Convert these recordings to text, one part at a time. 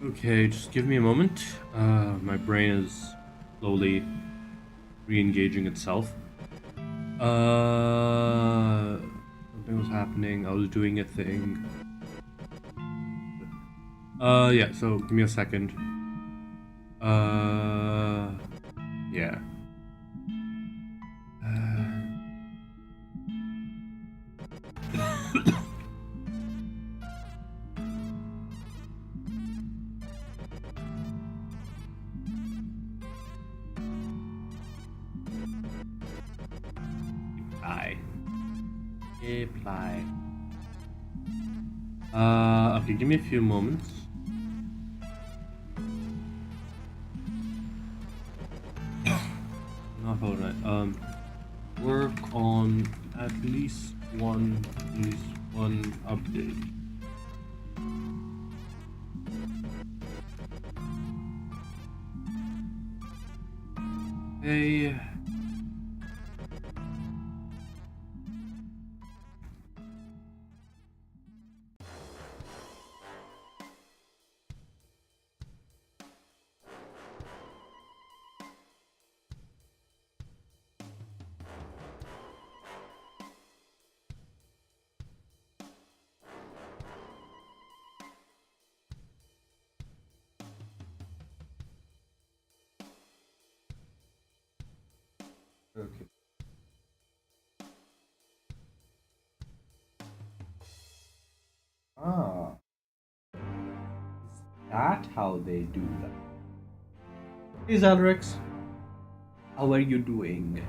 Okay, just give me a moment. My brain is slowly re-engaging itself. Something was happening. I was doing a thing. Yeah, so give me a second. Yeah. Apply. Apply. Okay, give me a few moments. Not all right. Work on at least one update. Hey. Okay. Ah, is that how they do that? Hey, Zalrex, how are you doing?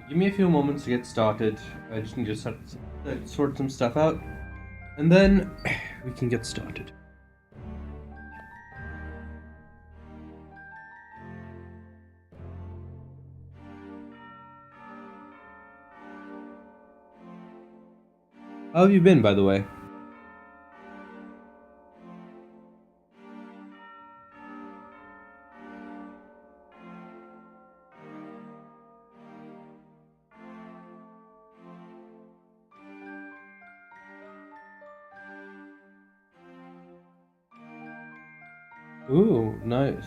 Give me a few moments to get started. I just need to sort some stuff out, and then we can get started. How have you been, by the way? Ooh, nice.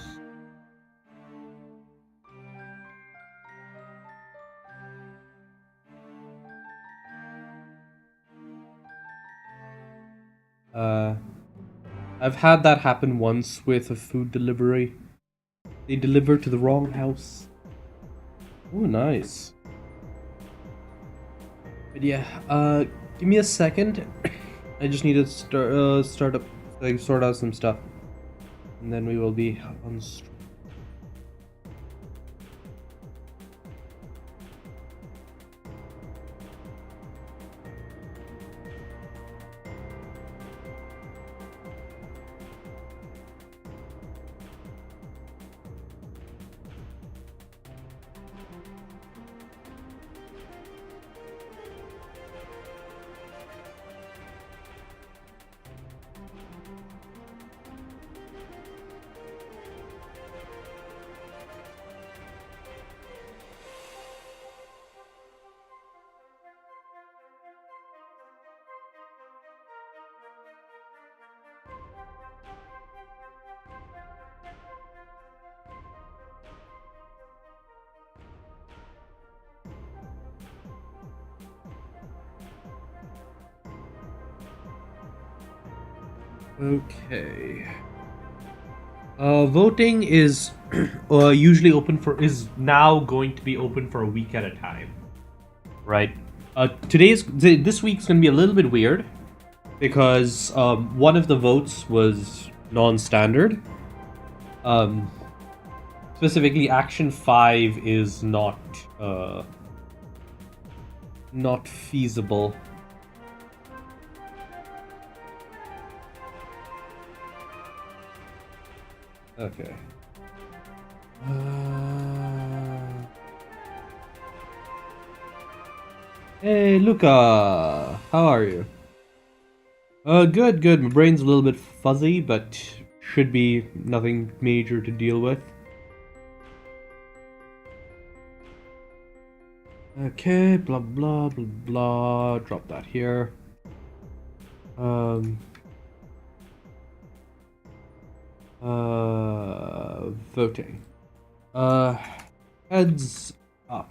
I've had that happen once with a food delivery. They delivered to the wrong house. Ooh, nice. But yeah, give me a second. I just need to sort out some stuff, and then we will be on stream. Okay. Voting is usually is now going to be open for a week at a time, right? This week's gonna be a little bit weird because one of the votes was non-standard. Specifically, Action 5 is not feasible. Okay. Hey, Luca, how are you? Good, good. My brain's a little bit fuzzy, but should be nothing major to deal with. Okay, blah blah blah blah. Drop that here. Voting. Heads up.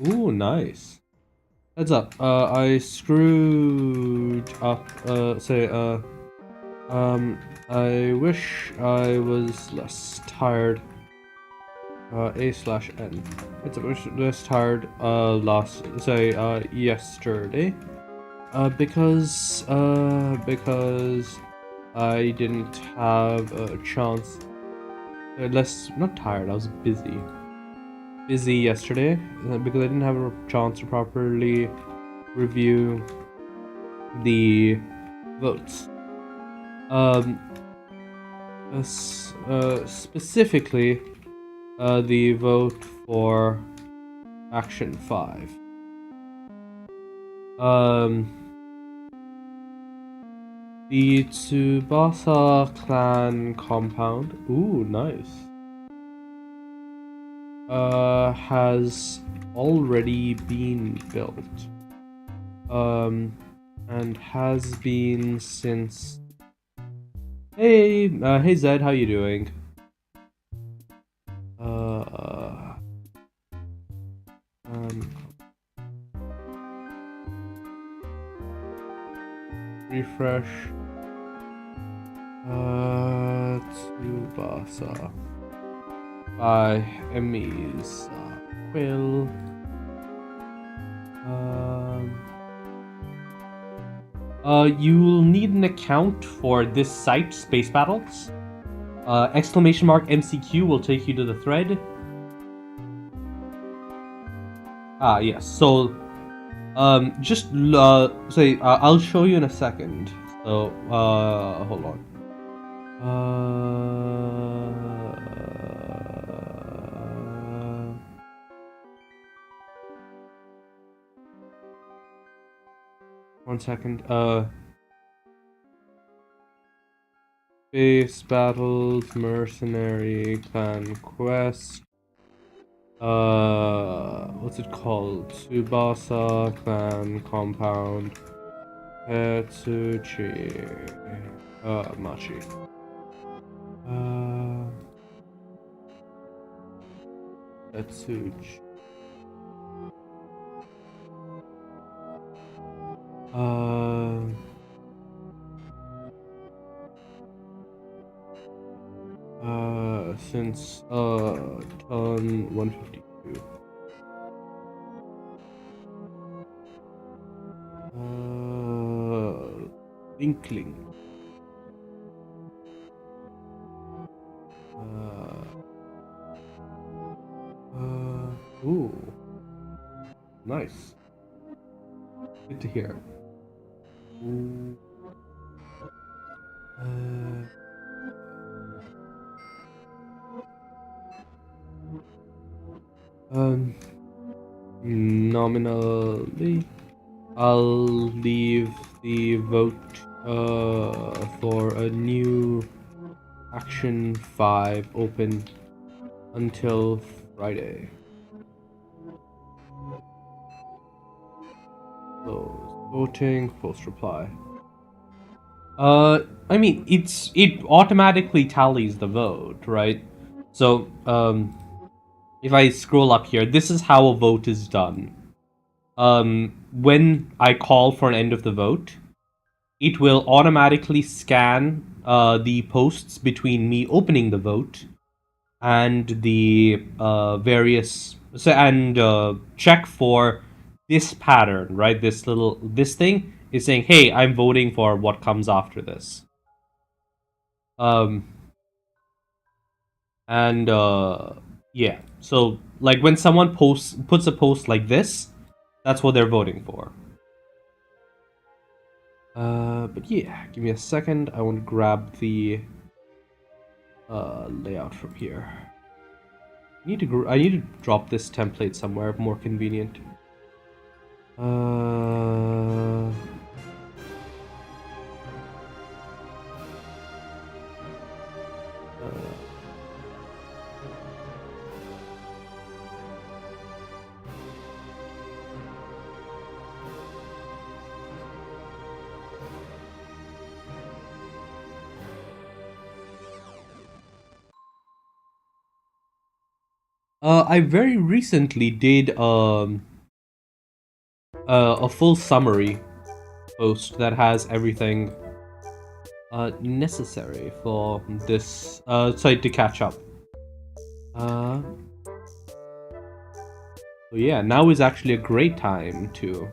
Ooh, nice. Heads up. I screwed up. I wish I was less tired. A/N. Heads up. I was less tired. Yesterday. Because I didn't have a chance. Not tired. I was busy yesterday because I didn't have a chance to properly review the votes. Specifically, the vote for Action 5. The Tsubasa clan compound. Ooh, nice. Has already been built. And has been since. Hey Zed, how you doing? Refresh. Tsubasa by Emmys Quill. You'll need an account for this site, Spacebattles. !MCQ will take you to the thread. Yes. So, I'll show you in a second. So, hold on. 1 second. Spacebattles, Mercenary, Clan Quest. What's it called? Tsubasa, Clan Compound. Tetsuchi. Machi. Tetsuchi. Since turn 152. Inkling. Ooh. Nice. Good to hear. Ooh. Nominally, I'll leave the vote for a new Action 5 open until Friday. So, voting, post reply. I mean, it automatically tallies the vote, right? So, if I scroll up here, this is how a vote is done. When I call for an end of the vote, it will automatically scan the posts between me opening the vote and the check for this pattern, right? This thing is saying, hey, I'm voting for what comes after this. Yeah. So like when someone puts a post like this, that's what they're voting for. But yeah, give me a second. I want to grab the layout from here. I need to drop this template somewhere more convenient. I very recently did a full summary post that has everything necessary for this site to catch up. So yeah, now is actually a great time to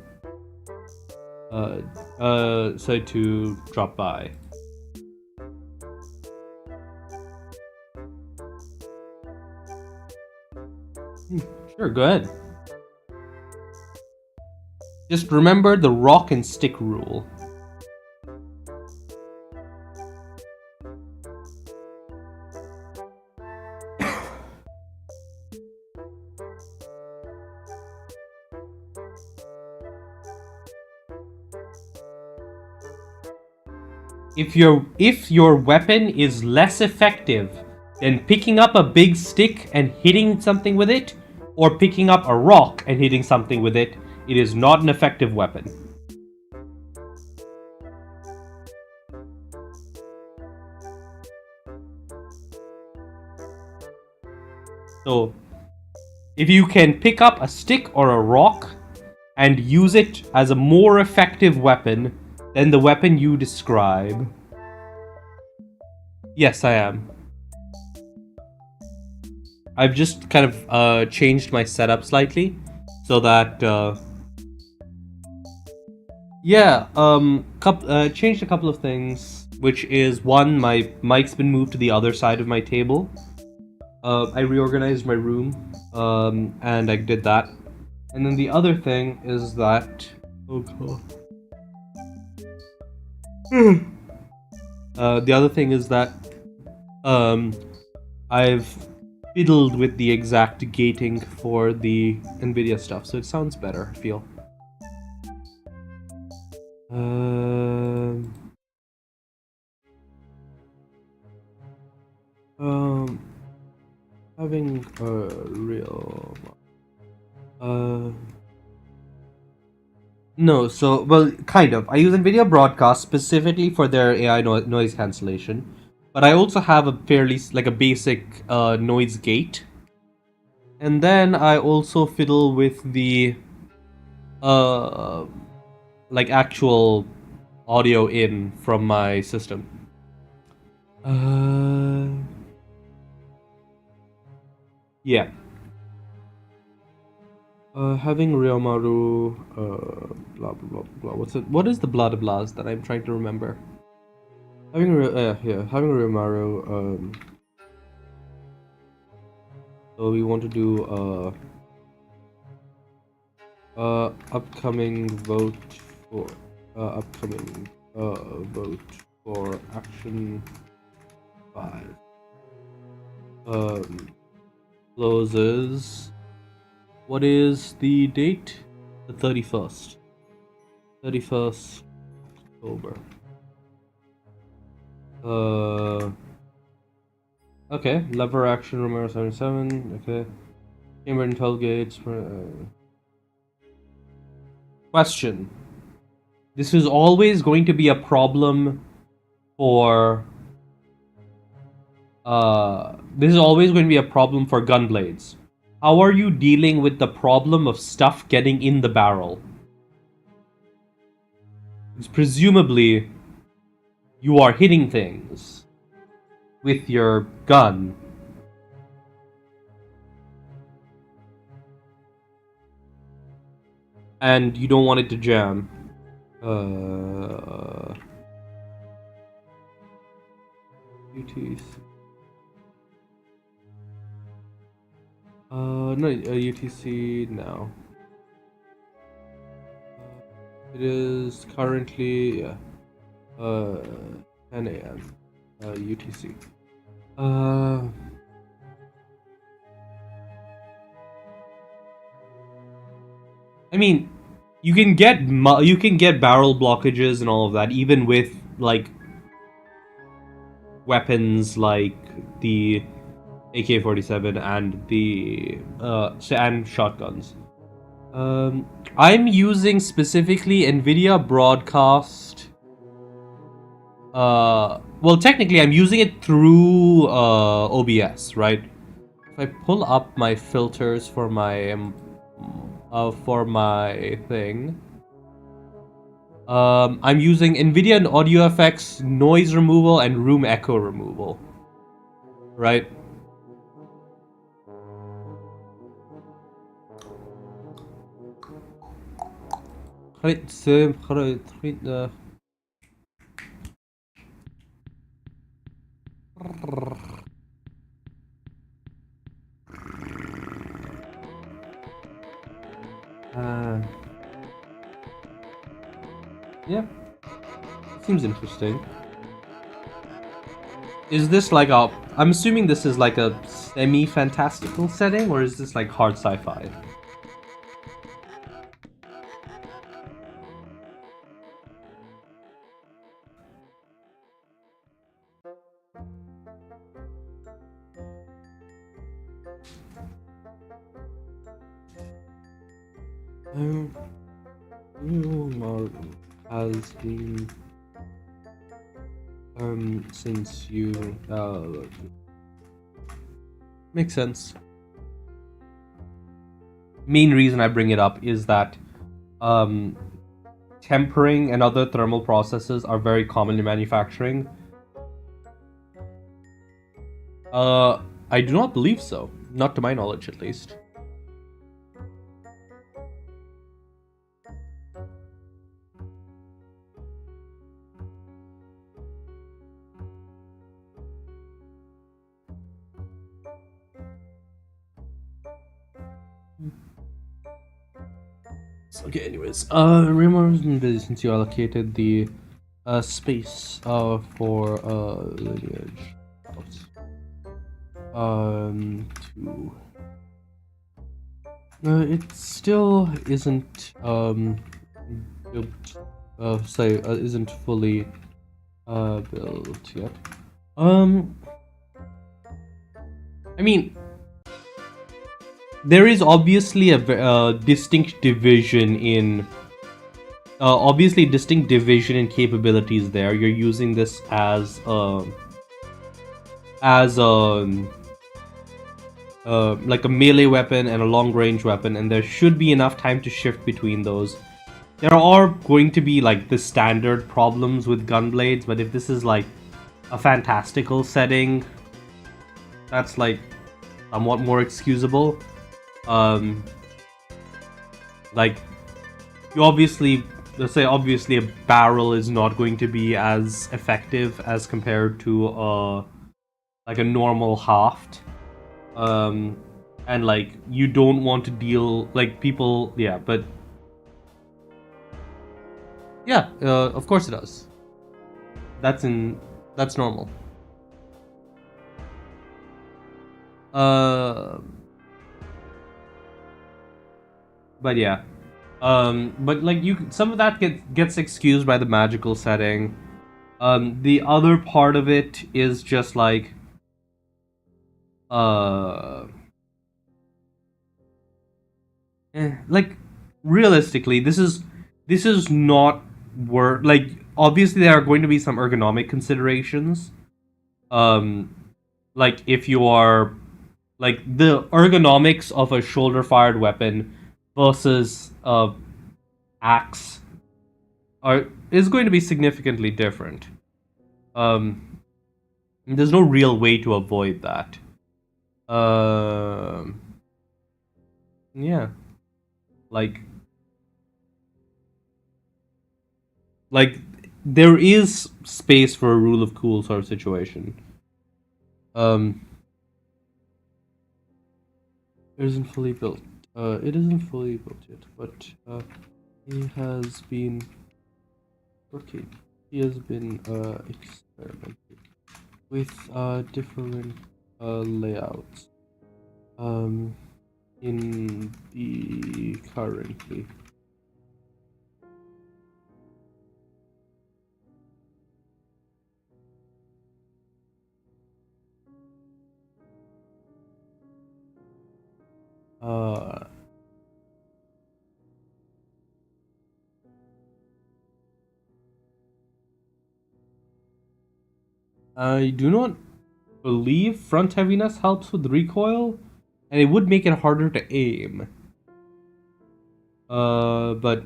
to drop by. Sure, go ahead. Just remember the rock and stick rule. If your weapon is less effective than picking up a big stick and hitting something with it, or picking up a rock and hitting something with it, it is not an effective weapon. So, if you can pick up a stick or a rock and use it as a more effective weapon than the weapon you describe. Yes, I am. I've just kind of changed my setup slightly so that changed a couple of things, which is one, my mic's been moved to the other side of my table. I reorganized my room, and I did that. And then the other thing is that the other thing is that I've fiddled with the exact gating for the NVIDIA stuff, so it sounds better, I feel. Having a real no, so, well, kind of. I use NVIDIA Broadcast specifically for their AI noise cancellation, but I also have a fairly, like, a basic noise gate. And then I also fiddle with the, like, actual audio in from my system. Yeah. Having Ryomaru, blah blah blah blah. What is the blah blah blahs that I'm trying to remember? Having Ryomaru. So we want to do upcoming vote for vote for action 5. Closes. What is the date? The 31st. 31st October. Okay. Lever action Romero 77. Okay. Chamber Intel gates. Question. This is always going to be a problem for this is always going to be a problem for gun blades. How are you dealing with the problem of stuff getting in the barrel? Because presumably, you are hitting things with your gun. And you don't want it to jam. UTC. No, UTC now. It is currently 10 a.m. UTC. I mean, you can get barrel blockages and all of that, even with like weapons like the AK-47 and the and shotguns. I'm using specifically NVIDIA Broadcast. Well, technically, I'm using it through OBS, right? if I pull up my filters for my thing, I'm using NVIDIA and audio effects, noise removal, and room echo removal. Right? Yeah, seems interesting. Is this like a... I'm assuming this is like a semi-fantastical setting, or is this like hard sci-fi? Has been since you makes sense. Main reason I bring it up is that tempering and other thermal processes are very common in manufacturing. I do not believe so, not to my knowledge at least. Okay, anyways, remember since you allocated the space for lineage to it still isn't built, isn't fully built yet. I mean, there is obviously a distinct division in capabilities there. You're using this as like a melee weapon and a long range weapon, and there should be enough time to shift between those. There are going to be like the standard problems with gunblades, but if this is like a fantastical setting, that's like somewhat more excusable. Like, you obviously, let's say obviously a barrel is not going to be as effective as compared to like a normal haft. And like, you don't want to deal, like, people, yeah, but yeah, of course it does. That's normal. But yeah, but like some of that gets excused by the magical setting. The other part of it is just like, like, realistically, this is not worth, like, obviously there are going to be some ergonomic considerations. Like, if you are, like, the ergonomics of a shoulder fired weapon versus axe is going to be significantly different. There's no real way to avoid that. Yeah, like there is space for a rule of cool sort of situation. It isn't fully built. It isn't fully built yet, but he has been working. He has been experimenting with different layouts in the currently. I do not believe front heaviness helps with recoil. And it would make it harder to aim. But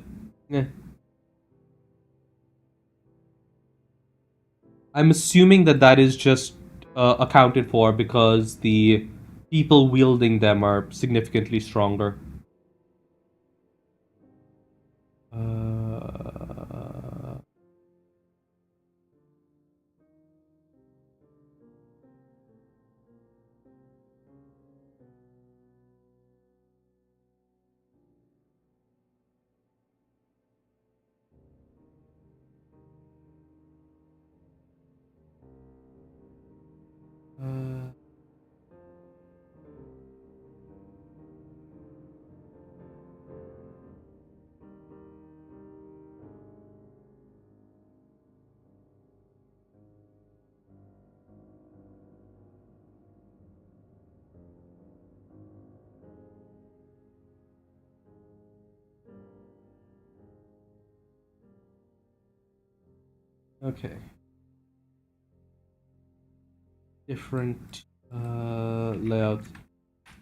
I'm assuming that is just accounted for because the people wielding them are significantly stronger. Okay. Different layouts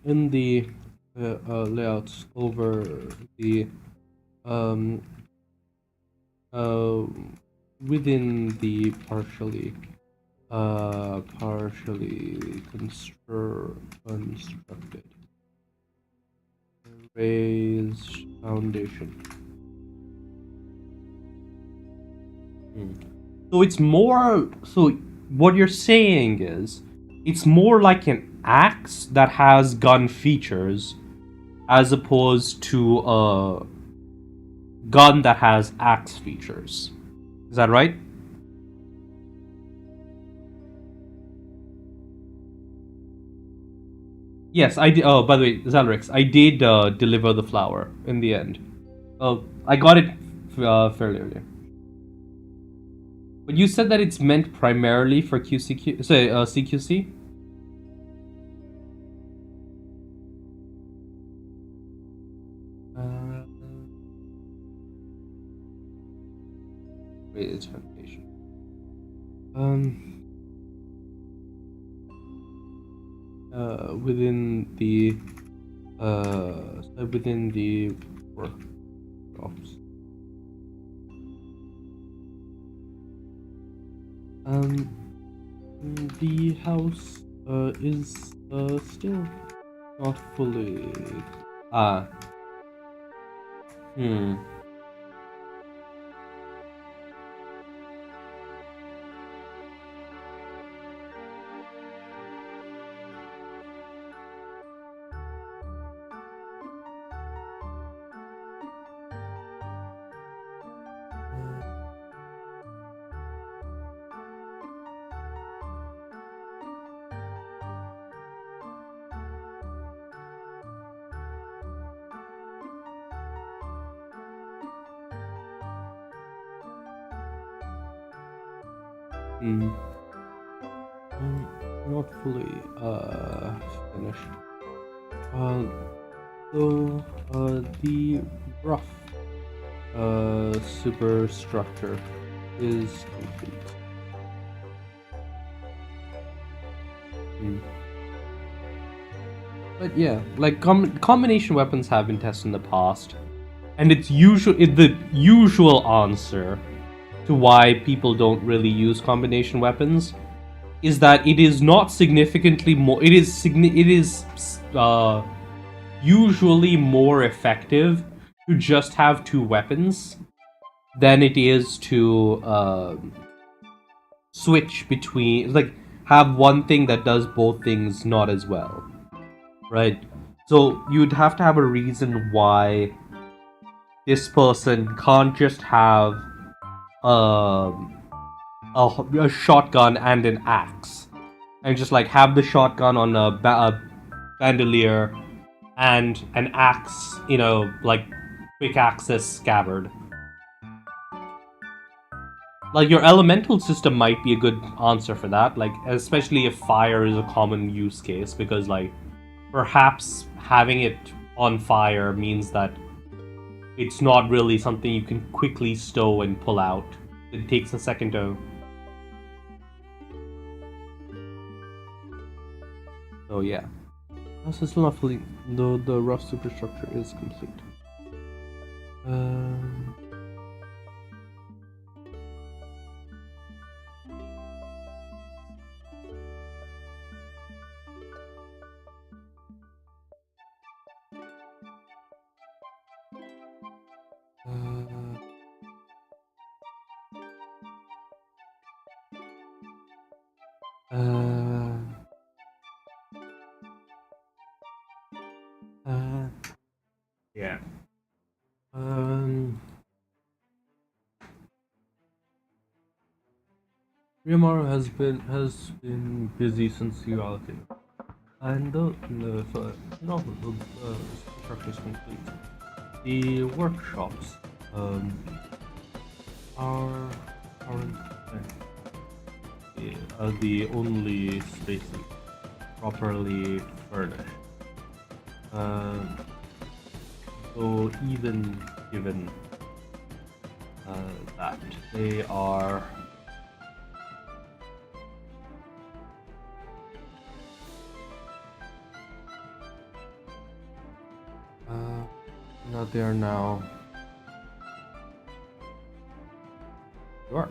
in the layouts over the within the partially constructed raised foundation. So it's more. So what you're saying is, it's more like an axe that has gun features, as opposed to a gun that has axe features. Is that right? Yes, I did. Oh, by the way, Zalrix, I did deliver the flower in the end. Oh, I got it fairly early. But you said that it's meant primarily for QCQ, say CQC. Wait, it's foundation. Within the workshops. The house is still not fully. Not fully finished. So the rough superstructure is complete. But yeah, like combination weapons have been tested in the past, and it's the usual answer to why people don't really use combination weapons is that it is not significantly more. It is usually more effective to just have two weapons than it is to switch between, like, have one thing that does both things not as well, right? So you'd have to have a reason why this person can't just have a shotgun and an axe, and just like have the shotgun on a bandolier and an axe, like quick access scabbard. Like, your elemental system might be a good answer for that, like, especially if fire is a common use case, because, like, perhaps having it on fire means that it's not really something you can quickly stow and pull out. It takes a second to... So, yeah. This is still not fully. The rough superstructure is complete. Yeah. Ryumaru has been busy since you allocated, and the structure is complete. The workshops are aren't are the only spaces properly furnished. So even given that they are not there now. Sure.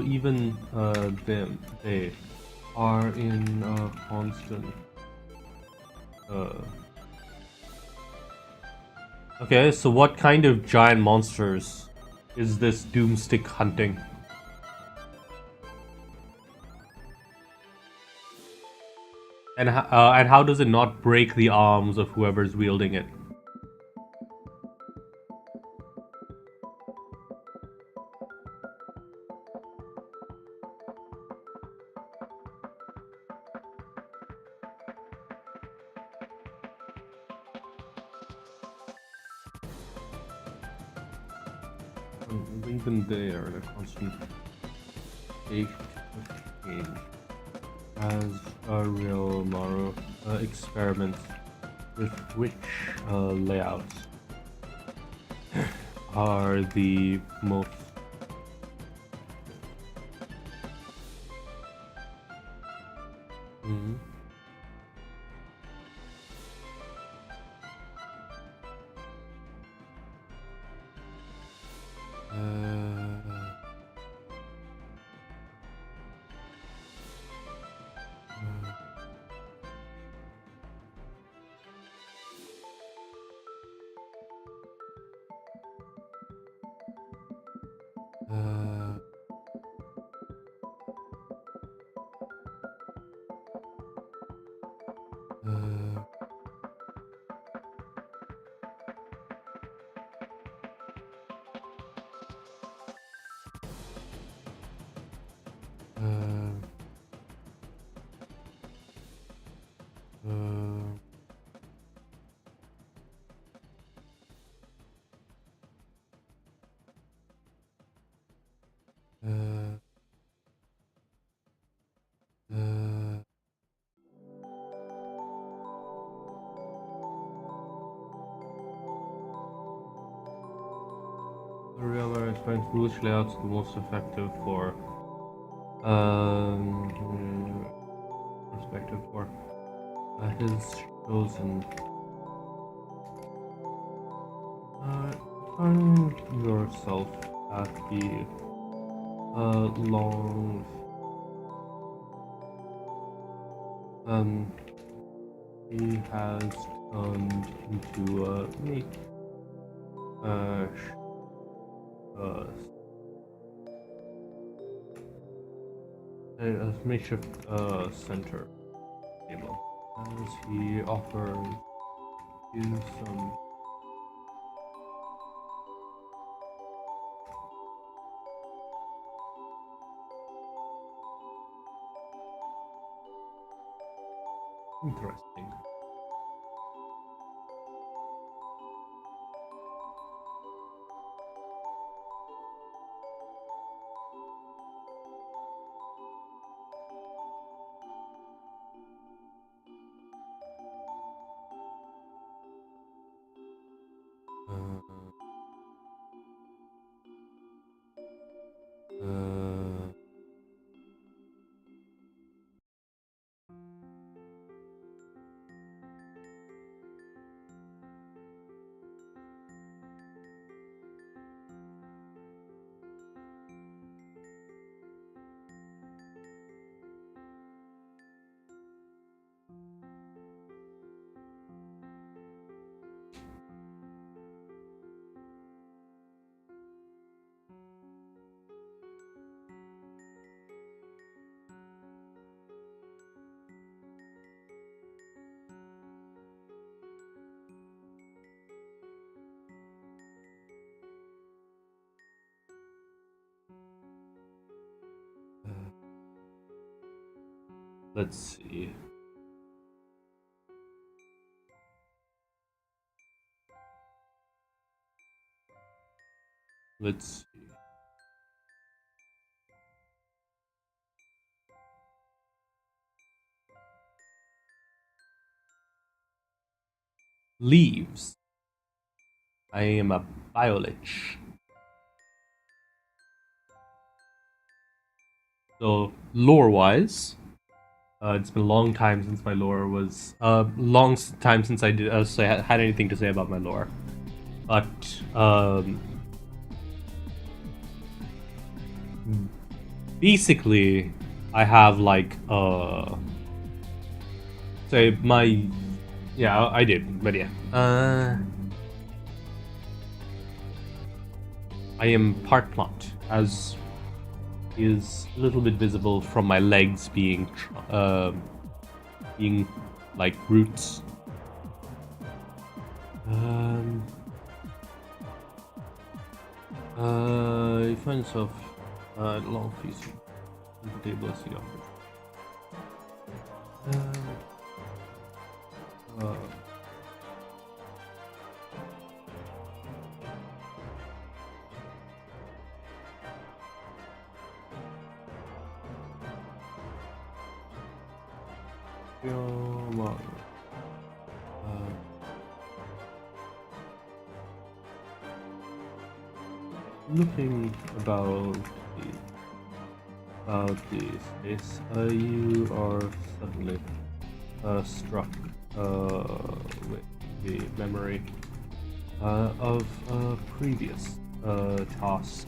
Even them, they are in constant. Okay, so what kind of giant monsters is this doomstick hunting? And how does it not break the arms of whoever's wielding it? Even they are in a constant state of change. As a real Maru experiments with which layouts are the most real explains which layouts are the most effective for perspective for his chosen. Find yourself at the long he has turned into a meat A makeshift center table as he offers you some. Interesting. Uh, uh, let's see. Let's see. Leaves. I am a biolich. So lore-wise, it's been a long time since my lore was time since I did had anything to say about my lore. But basically, I have like say my I did, but yeah. I am part plant, as is a little bit visible from my legs being like roots. You find yourself long feast. Day blessing offers. Looking about the space, you are suddenly struck with the memory of a previous task.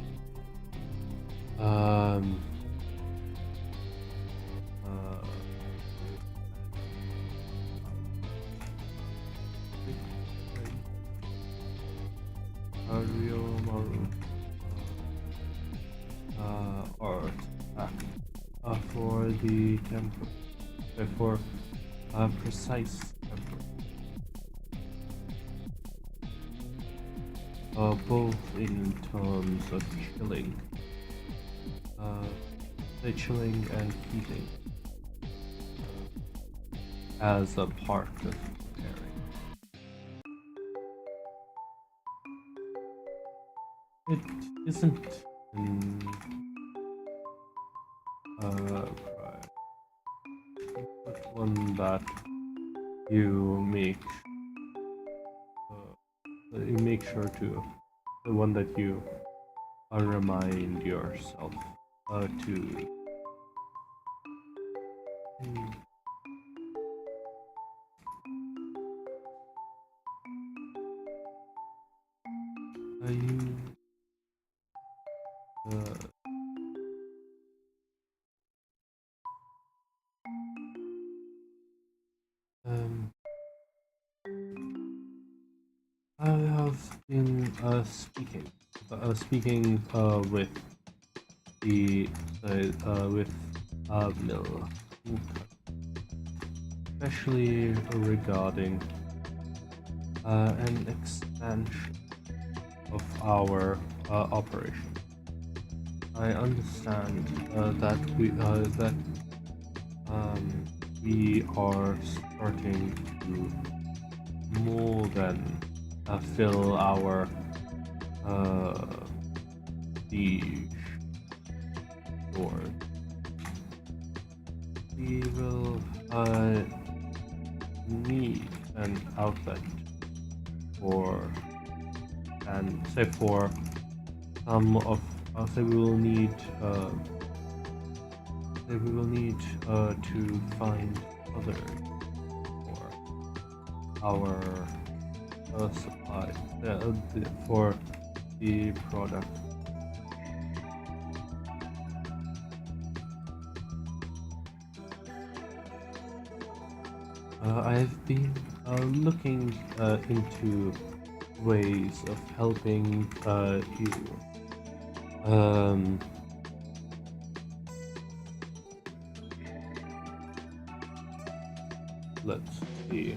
For the temper, for precise temper, both in terms of chilling and heating, as a part of preparing. It isn't one that you make sure to, the one that you remind yourself to. I have been speaking with the with mill, especially regarding an expansion of our operation. I understand that we are starting to more than fill our siege stores. We will need an outlet for, and say for some of, say we will need to find others for our supply for the product. I've been looking into ways of helping you. Let's see.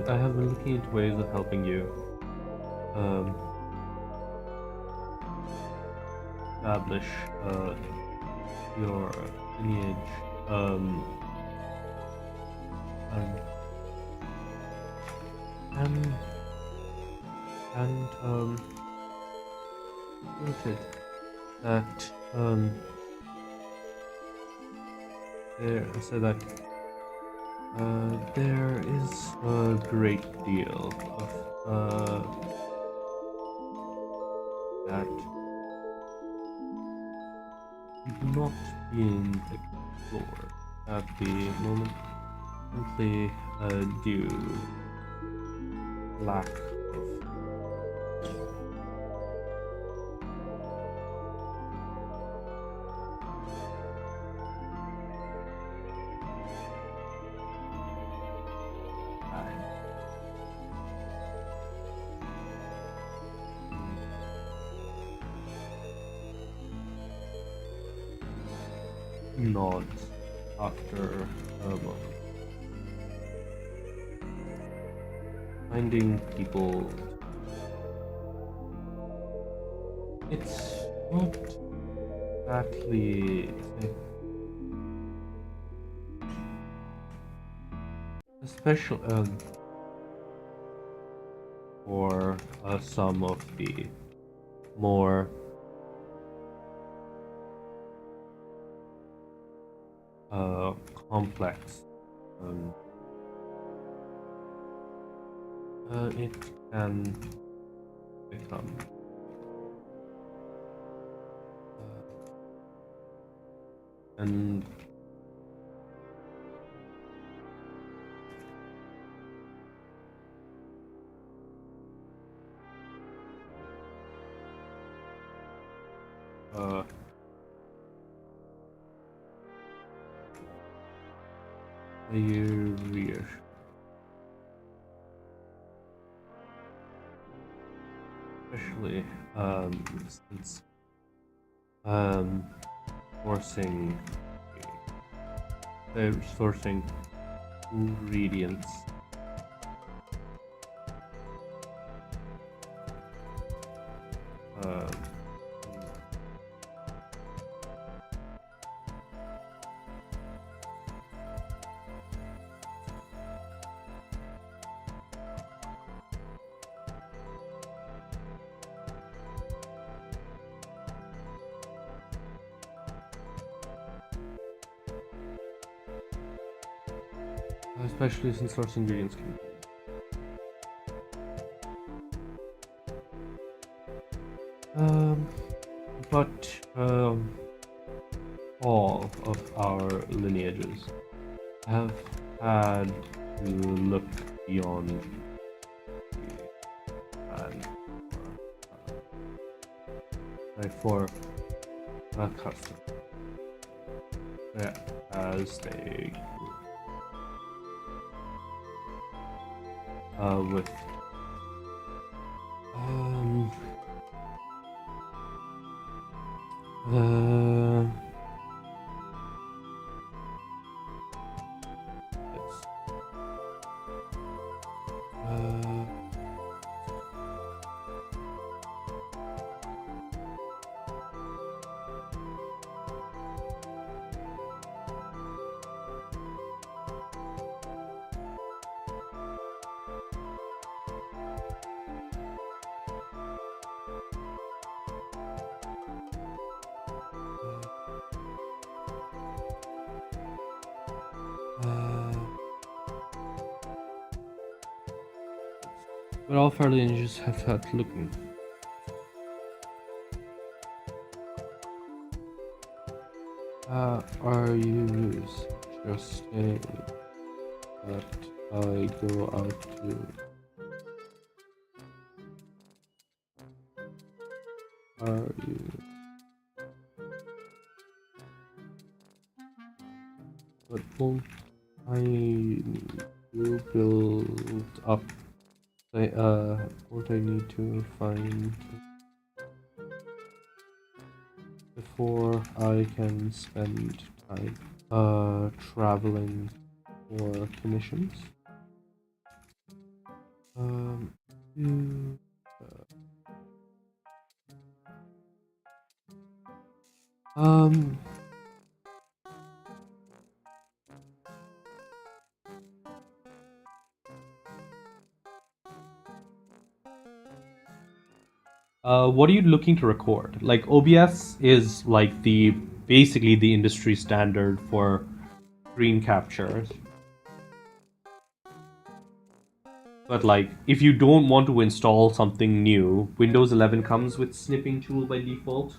I have been looking into ways of helping you establish your lineage and noted that there is a great deal of that not being explored at the moment, simply due lack of nods after a moment. Finding people, it's not exactly a special for some of the more complex. It can become and you rear. Especially since sourcing ingredients especially since source ingredients can. But all of our lineages have had to look beyond and for a custom as they with but all fair lineages have had looking. Are you suggesting that I go out to? Are you? But won't I need to build up? What I need to find before I can spend time traveling for commissions. What are you looking to record? Like OBS is like basically the industry standard for screen capture. But like if you don't want to install something new, Windows 11 comes with snipping tool by default.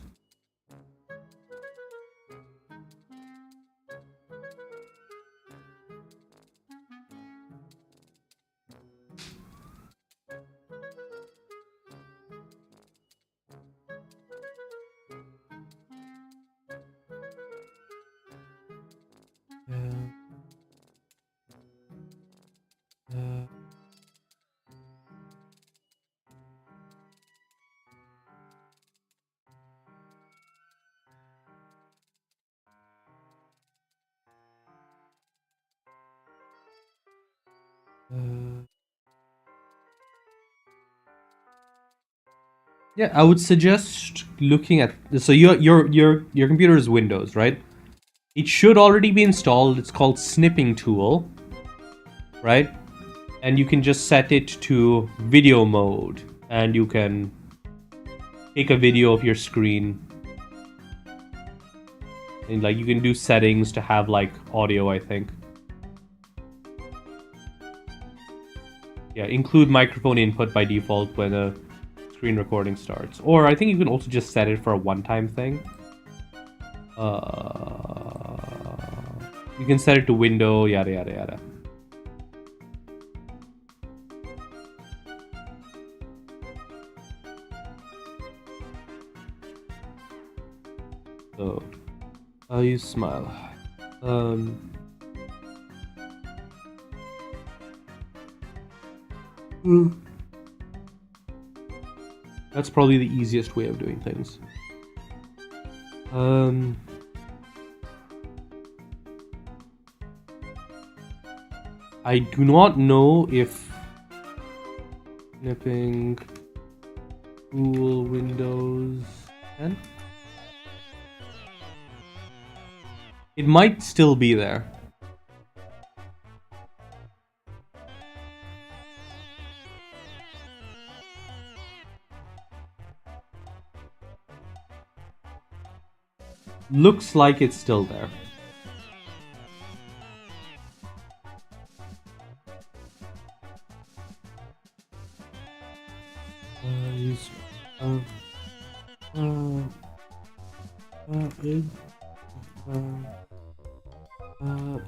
Yeah, I would suggest looking at so your computer is Windows, right? It should already be installed. It's called Snipping Tool, right? And you can just set it to video mode, and you can take a video of your screen. And like you can do settings to have like audio, I think. Yeah, include microphone input by default when a screen recording starts. Or I think you can also just set it for a one-time thing. You can set it to window, yada yada yada. So, I'll use smile. That's probably the easiest way of doing things. I do not know if snipping tool Windows 10. It might still be there. Looks like it's still there. is uh, uh, it,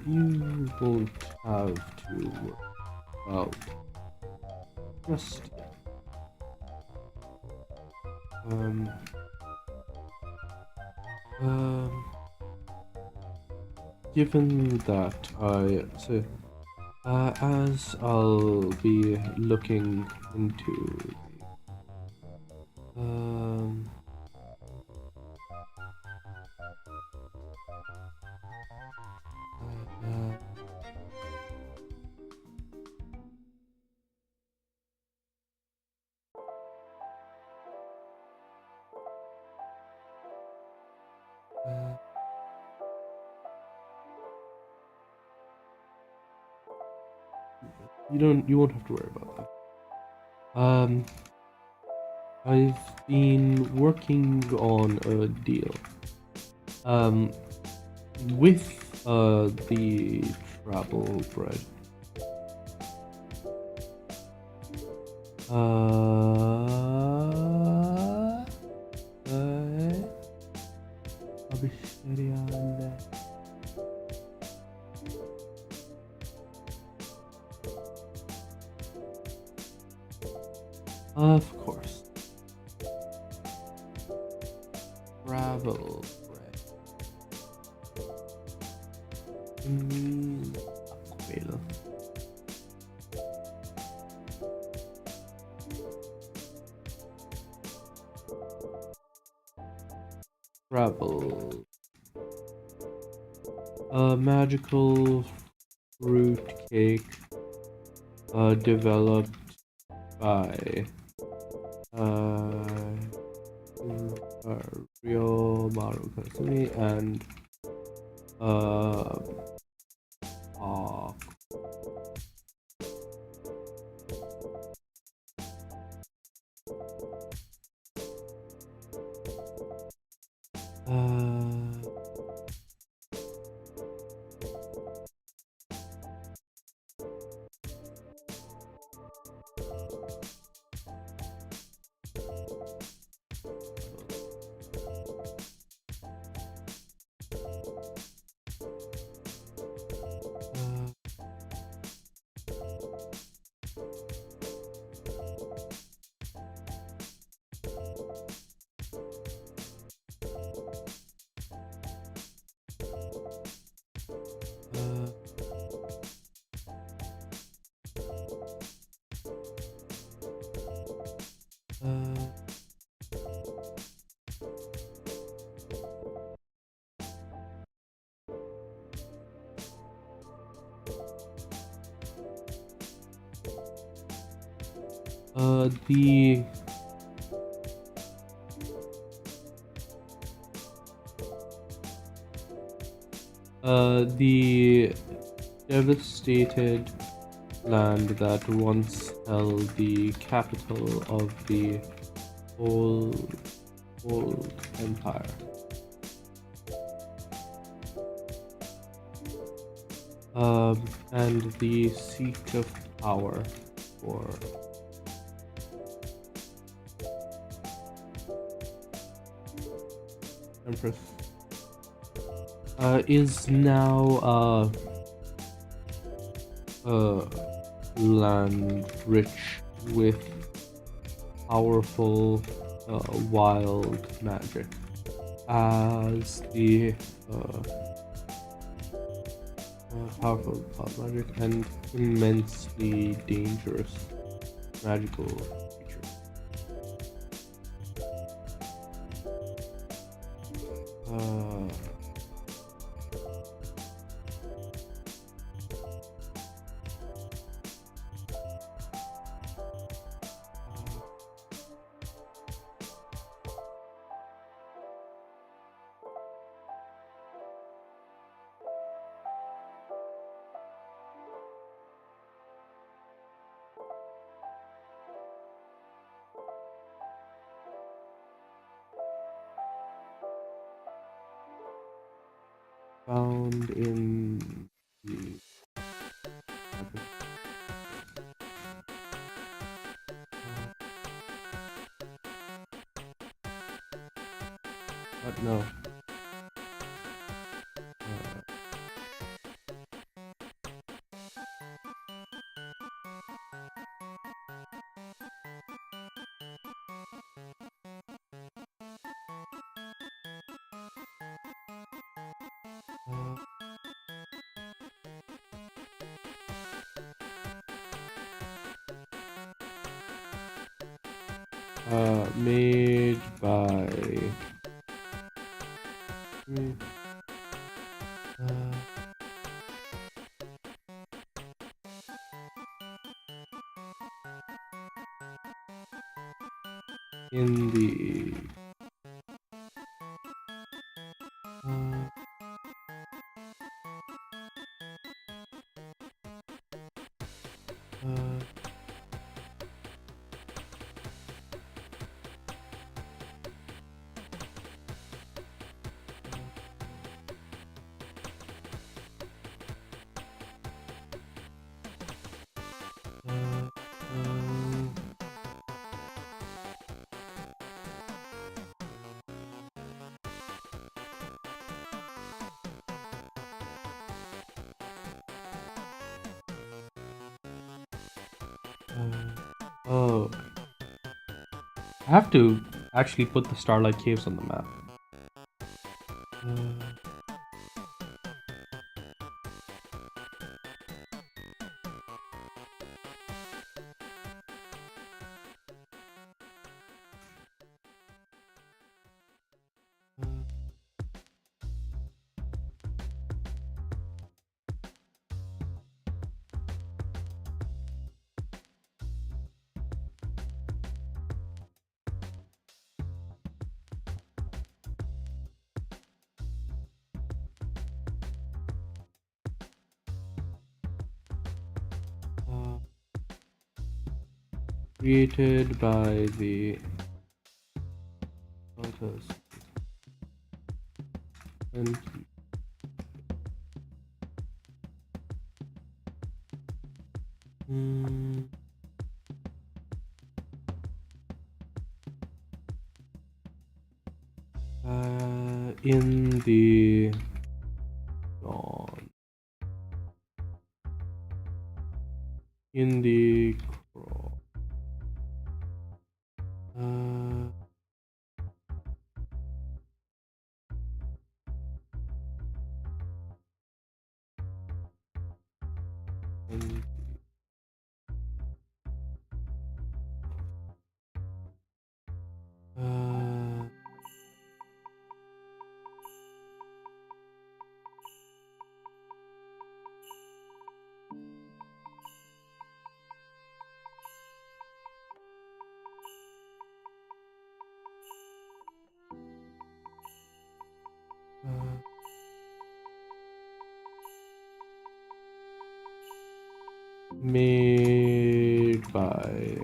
you won't have to worry about just yet. Um, given that as I'll be looking into um, uh, uh, you won't have to worry about that. I've been working on a deal with the travel bread. Abi yani. Of course. Travel bread. Well. Travel. A magical fruit cake developed by Rio Maru Kasumi and uh, the devastated land that once held the capital of the old empire. And the seat of power for Empress is now land rich with powerful wild magic as the powerful wild magic and immensely dangerous magical creatures. Found in the No. Made by in the oh, I have to actually put the Starlight Caves on the map. Created by the and in the dawn, in the crawl. Made by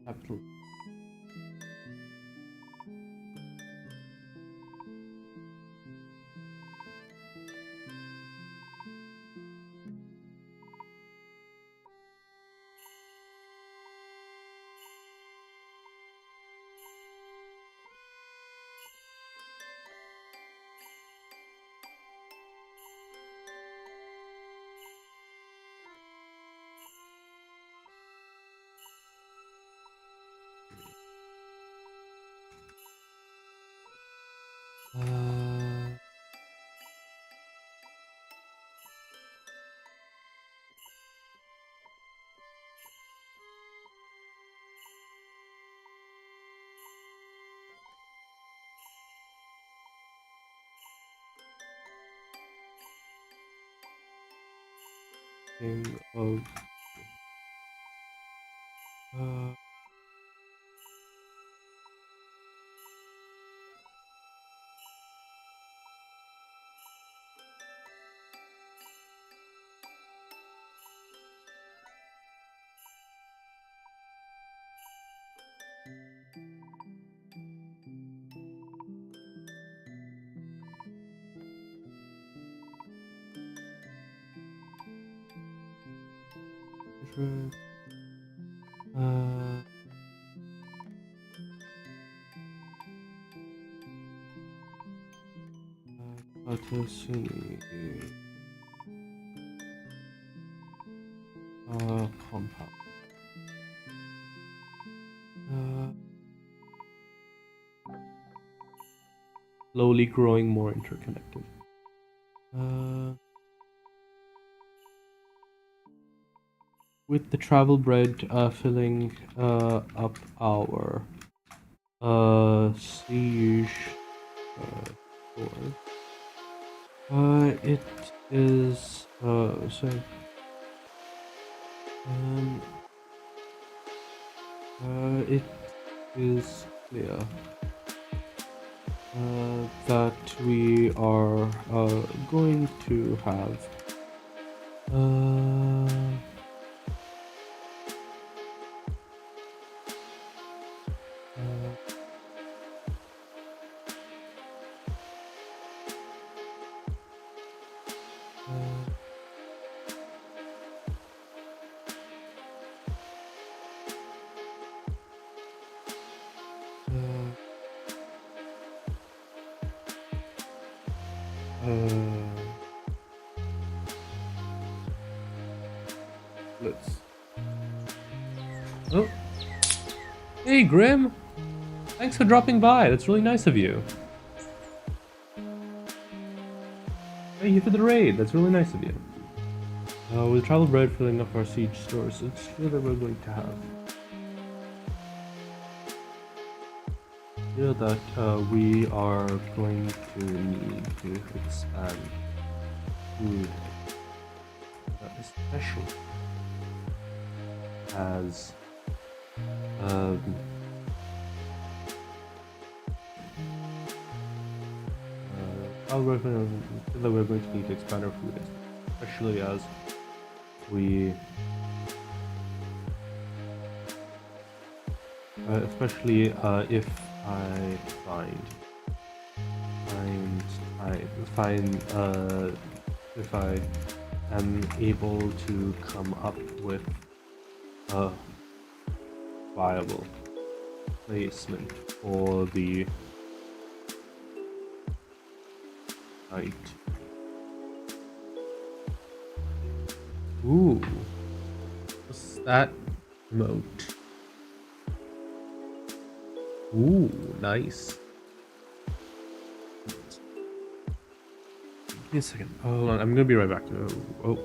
capital. Of 100. Compound. Slowly growing, more interconnected. With the travel bread filling up our siege stores. It is sorry. It is clear that we are going to have let's. Oh, hey Grim! Thanks for dropping by. That's really nice of you. Thank you for the raid. That's really nice of you. With travel bread filling up our siege stores, it's clear that we're going to have. Clear that we are going to need to expand food, especially as we're going to need to expand our food, especially as we especially if I if I am able to come up with a viable placement for the night. Ooh, what's that moat? Ooh, nice. Give me a second. Hold on, I'm gonna be right back. Oh.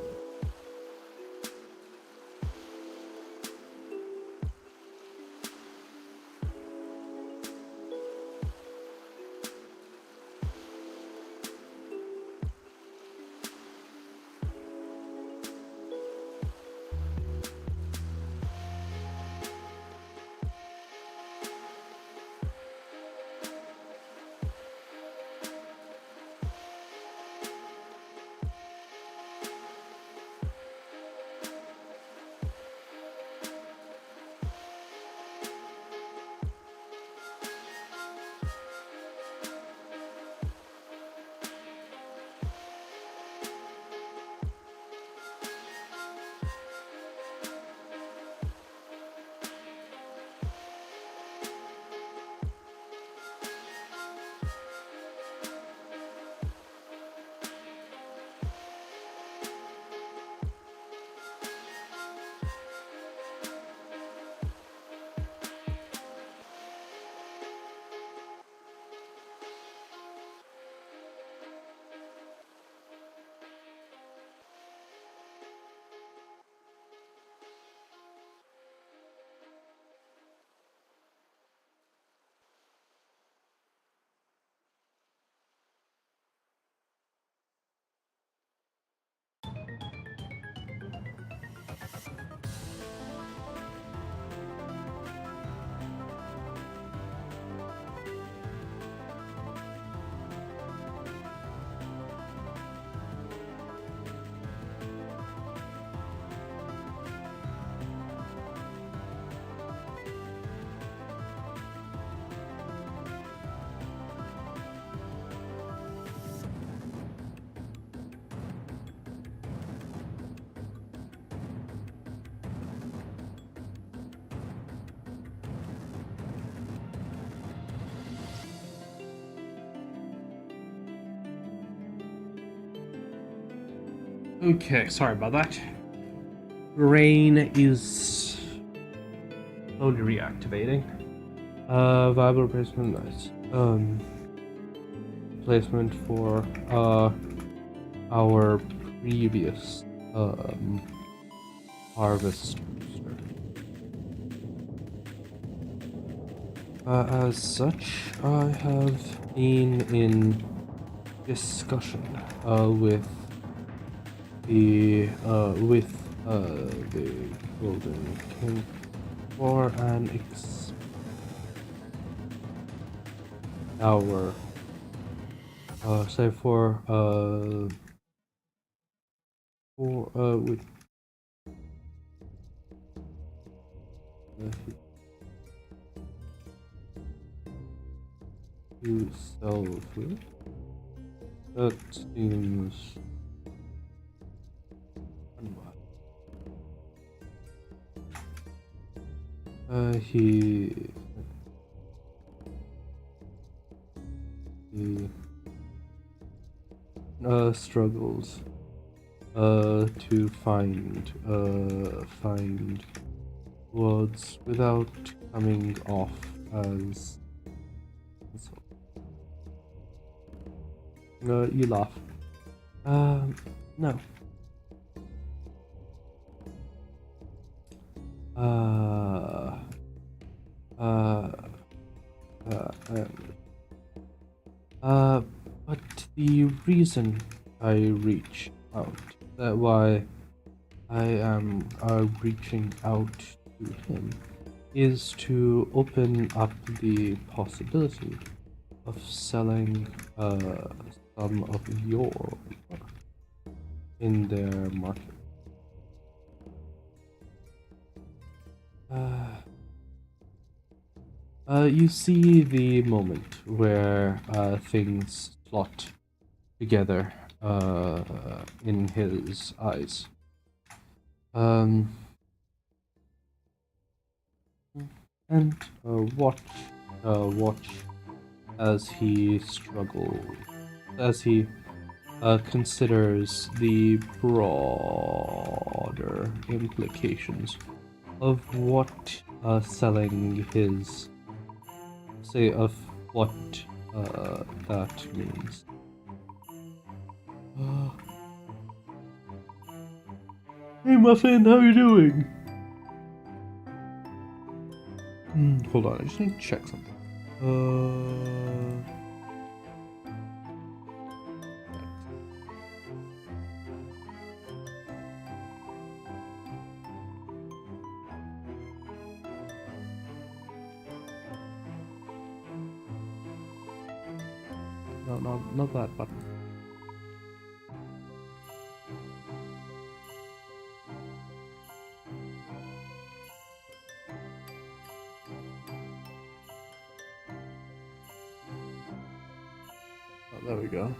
Okay, sorry about that. Brain is slowly reactivating. Viable replacement, nice. Replacement for our previous harvest booster. As such, I have been in discussion with the Golden King for an our say for with to sell food. That seems unwise. He struggles to find words without coming off as you laugh. No. But the reason I reach out, why I am reaching out to him, is to open up the possibility of selling some of your work in their market. You see the moment where things slot together in his eyes. And watch as he struggles, as he considers the broader implications of what selling his, say, of what that means. Hey Muffin, how you doing? Hold on, I just need to check something. No, not that button. Oh, there we go.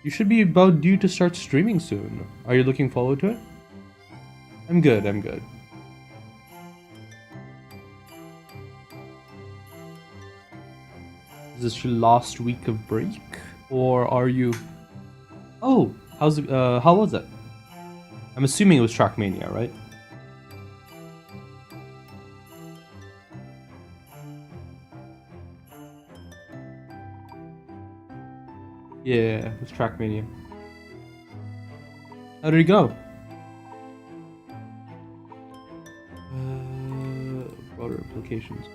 You should be about due to start streaming soon. Are you looking forward to it? I'm good, I'm good. Is this your last week of break? Or are you... Oh, how's it, how was it? I'm assuming it was Trackmania, right? Yeah, it was Trackmania. How did it go? Broader implications.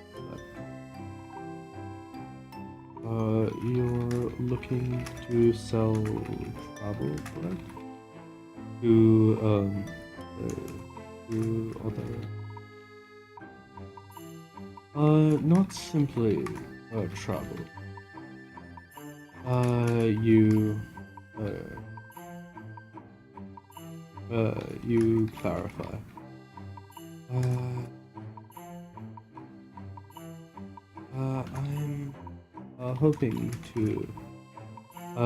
You're looking to sell travel, correct? To other... not simply travel. You clarify. I'm hoping to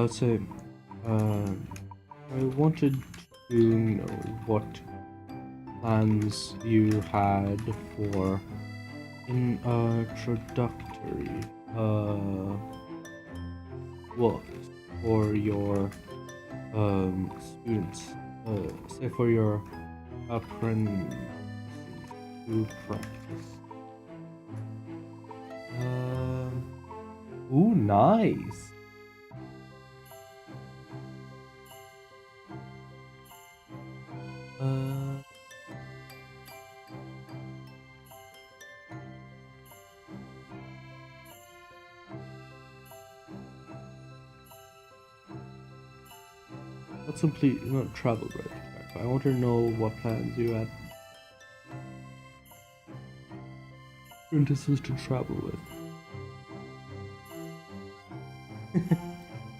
say I wanted to know what plans you had for introductory works for your students, say for your apprentices to practice. Ooh, nice. Let's complete travel right. I want to know what plans you had apprentices to travel with.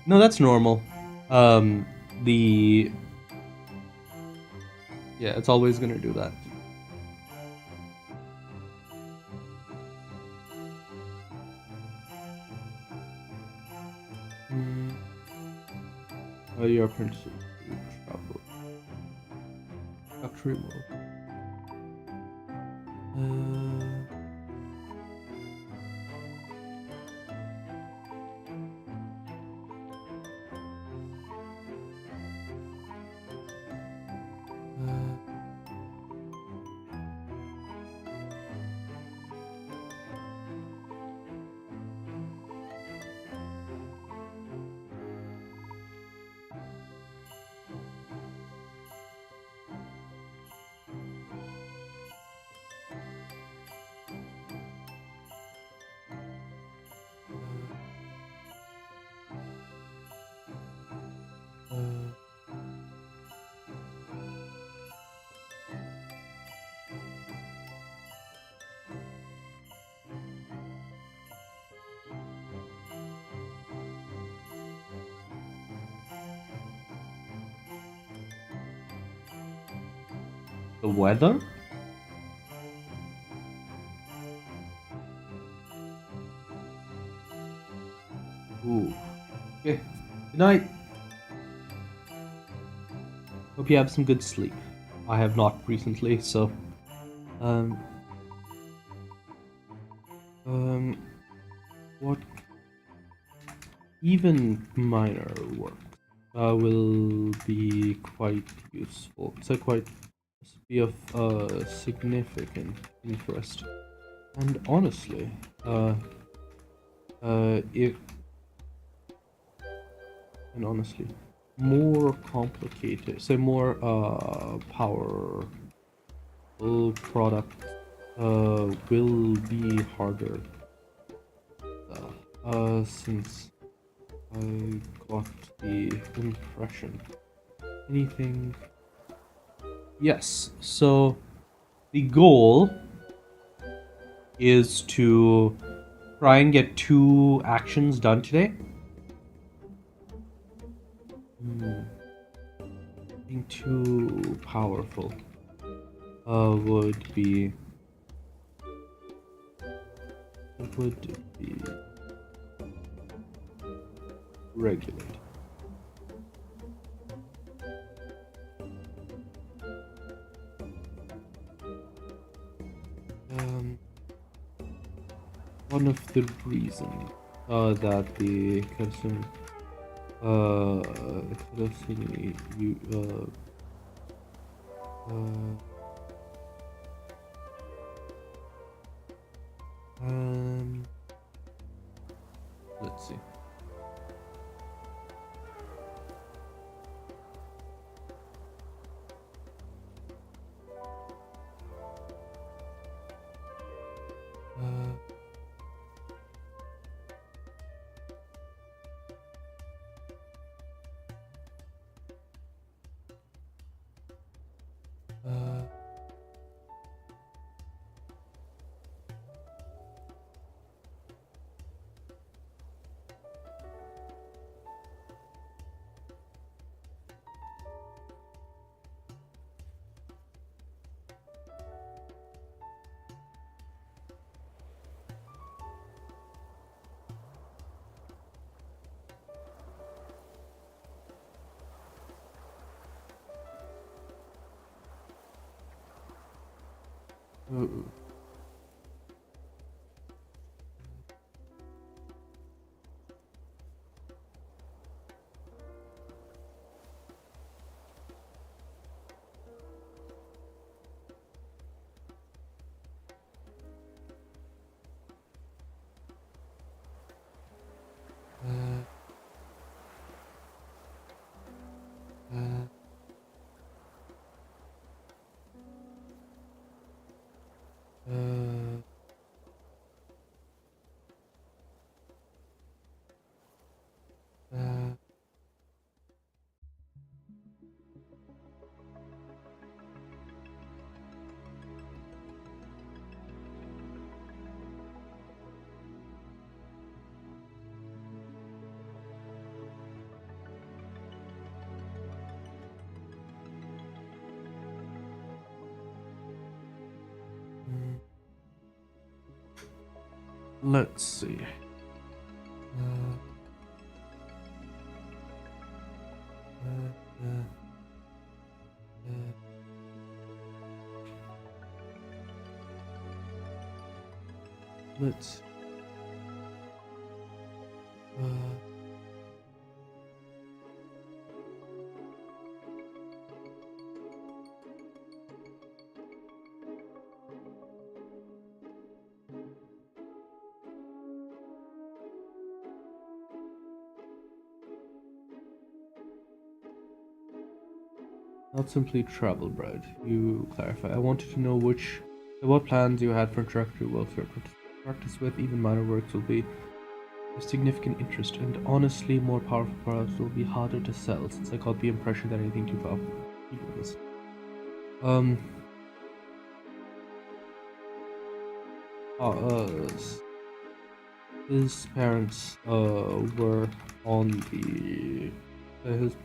No, that's normal. Yeah, it's always gonna do that. Your apprentices to travel. Factory mode. The weather? Ooh. Okay. Good night. Hope you have some good sleep. I have not recently, so what even minor work will be quite useful. So quite be of significant interest. And honestly, more complicated, so more powerful product will be harder. Since I got the impression. Anything? Yes, so the goal is to try and get 2 actions done today. Being too powerful would be regulate. One of the reasons that the person let's see. Ooh. Let's see. Let's. Not simply travel bread. You clarify. I wanted to know what plans you had for introductory welfare to practice with. Even minor works will be of significant interest, and honestly, more powerful products will be harder to sell since I got the impression that anything too powerful was. His parents were on the his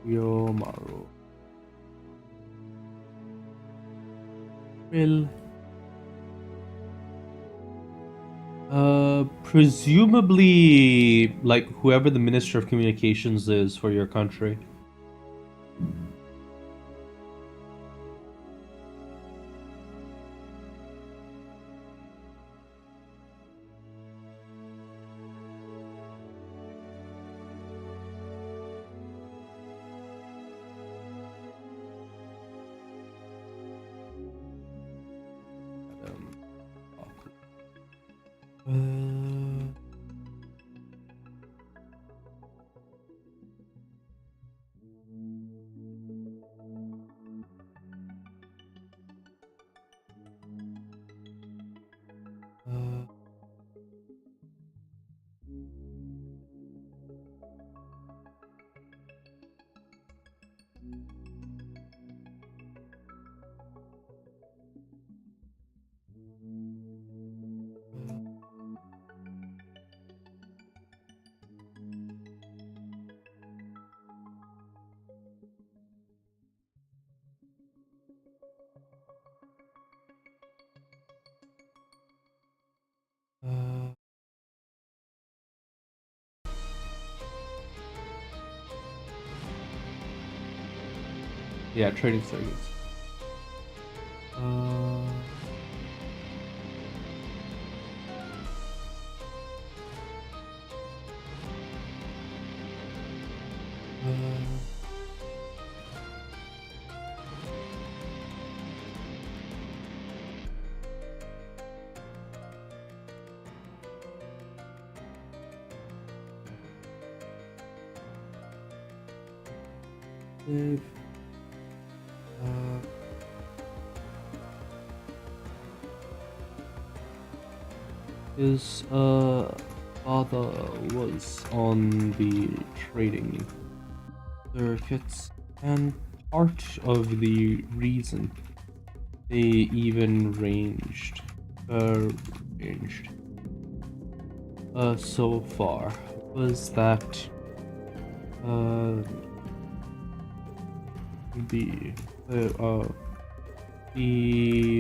Yomaru. Well, presumably, like whoever the Minister of Communications is for your country. Yeah, trading circuits. His father was on the trading circuits, and part of the reason they even ranged so far was that the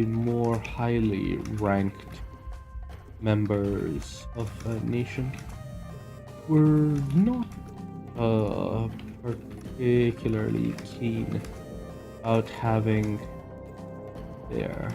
more highly ranked members of a nation were not particularly keen Without having there.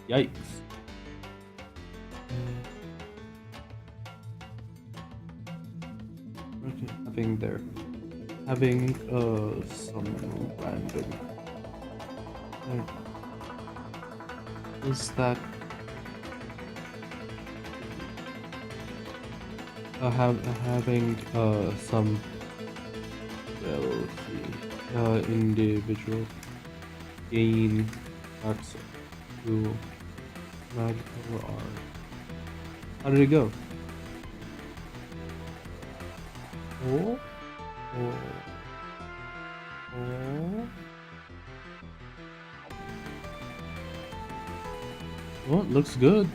Yikes. Okay, having some random. Is that having some wealthy individual gain access to magical art? How did it go? Oh. Oh, it looks good.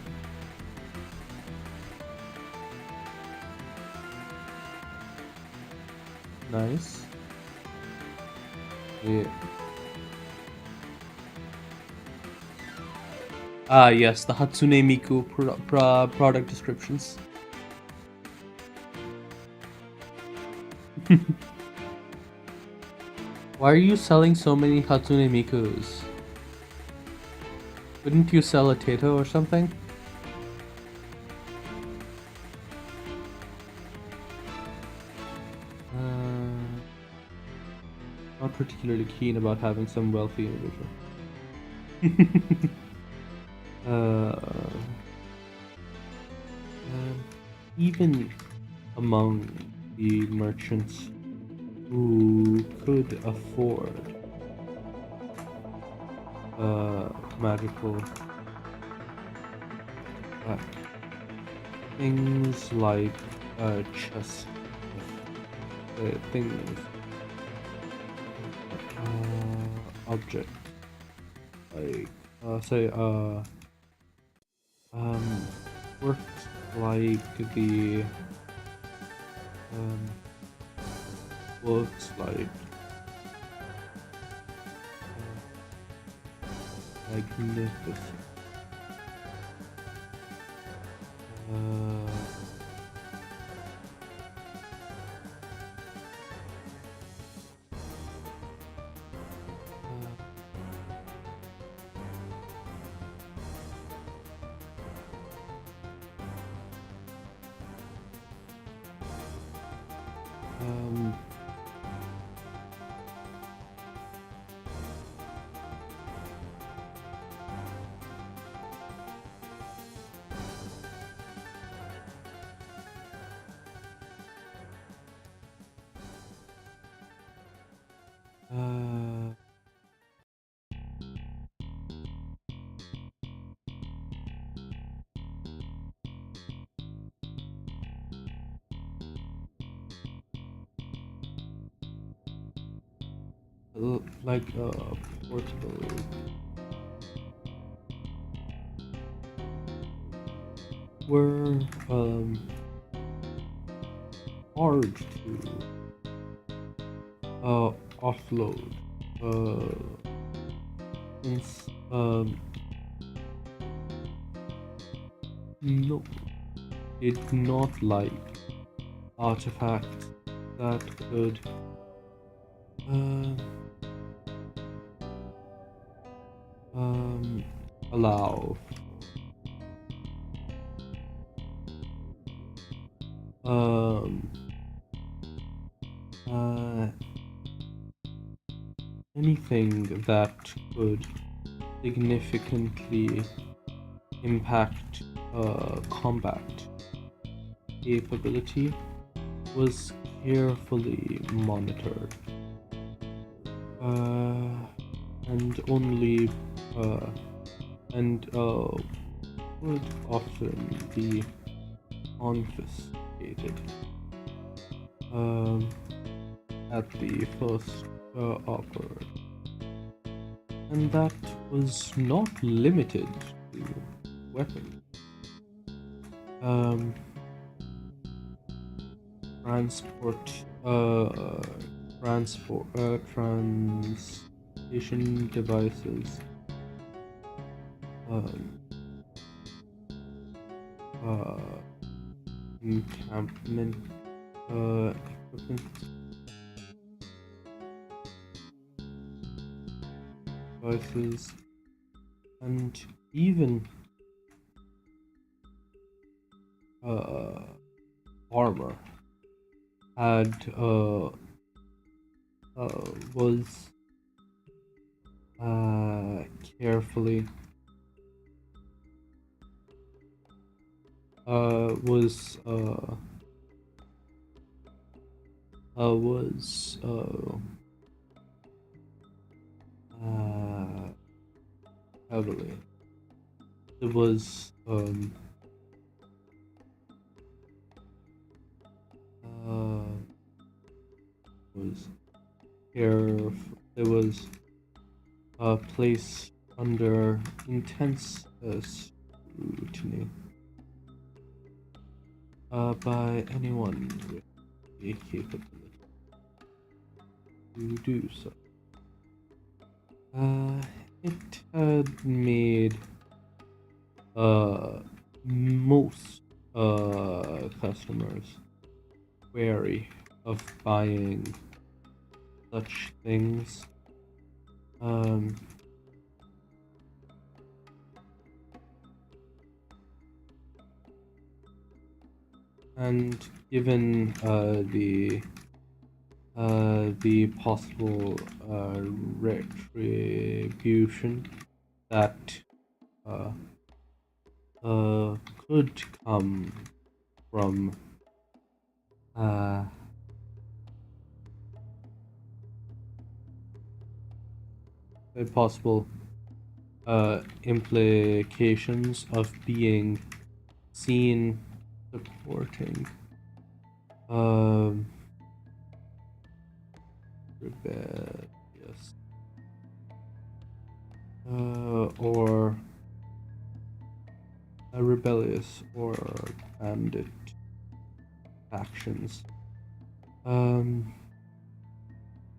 Nice. Yeah. Ah, yes, the Hatsune Miku product descriptions. Why are you selling so many Hatsune Mikus? Wouldn't you sell a Tato or something? Not particularly keen about having some wealthy individual. Even among the merchants who could afford magical things like chess things object like say works like the works like magnificent like portable were hard to offload since no, did not like artifacts that could Allow um uh anything that could significantly impact combat capability was carefully monitored, and only would often be confiscated um, at the first offer, and that was not limited to weapons. Um, transport, transportation devices, um, uh, encampment equipment, devices, and even armor had was carefully was heavily. It was careful. It was placed under intense scrutiny by anyone with the capability to do so. It had made most customers wary of buying such things. And given the possible retribution that could come from the possible implications of being seen supporting rebellious or rebellious or bandit factions.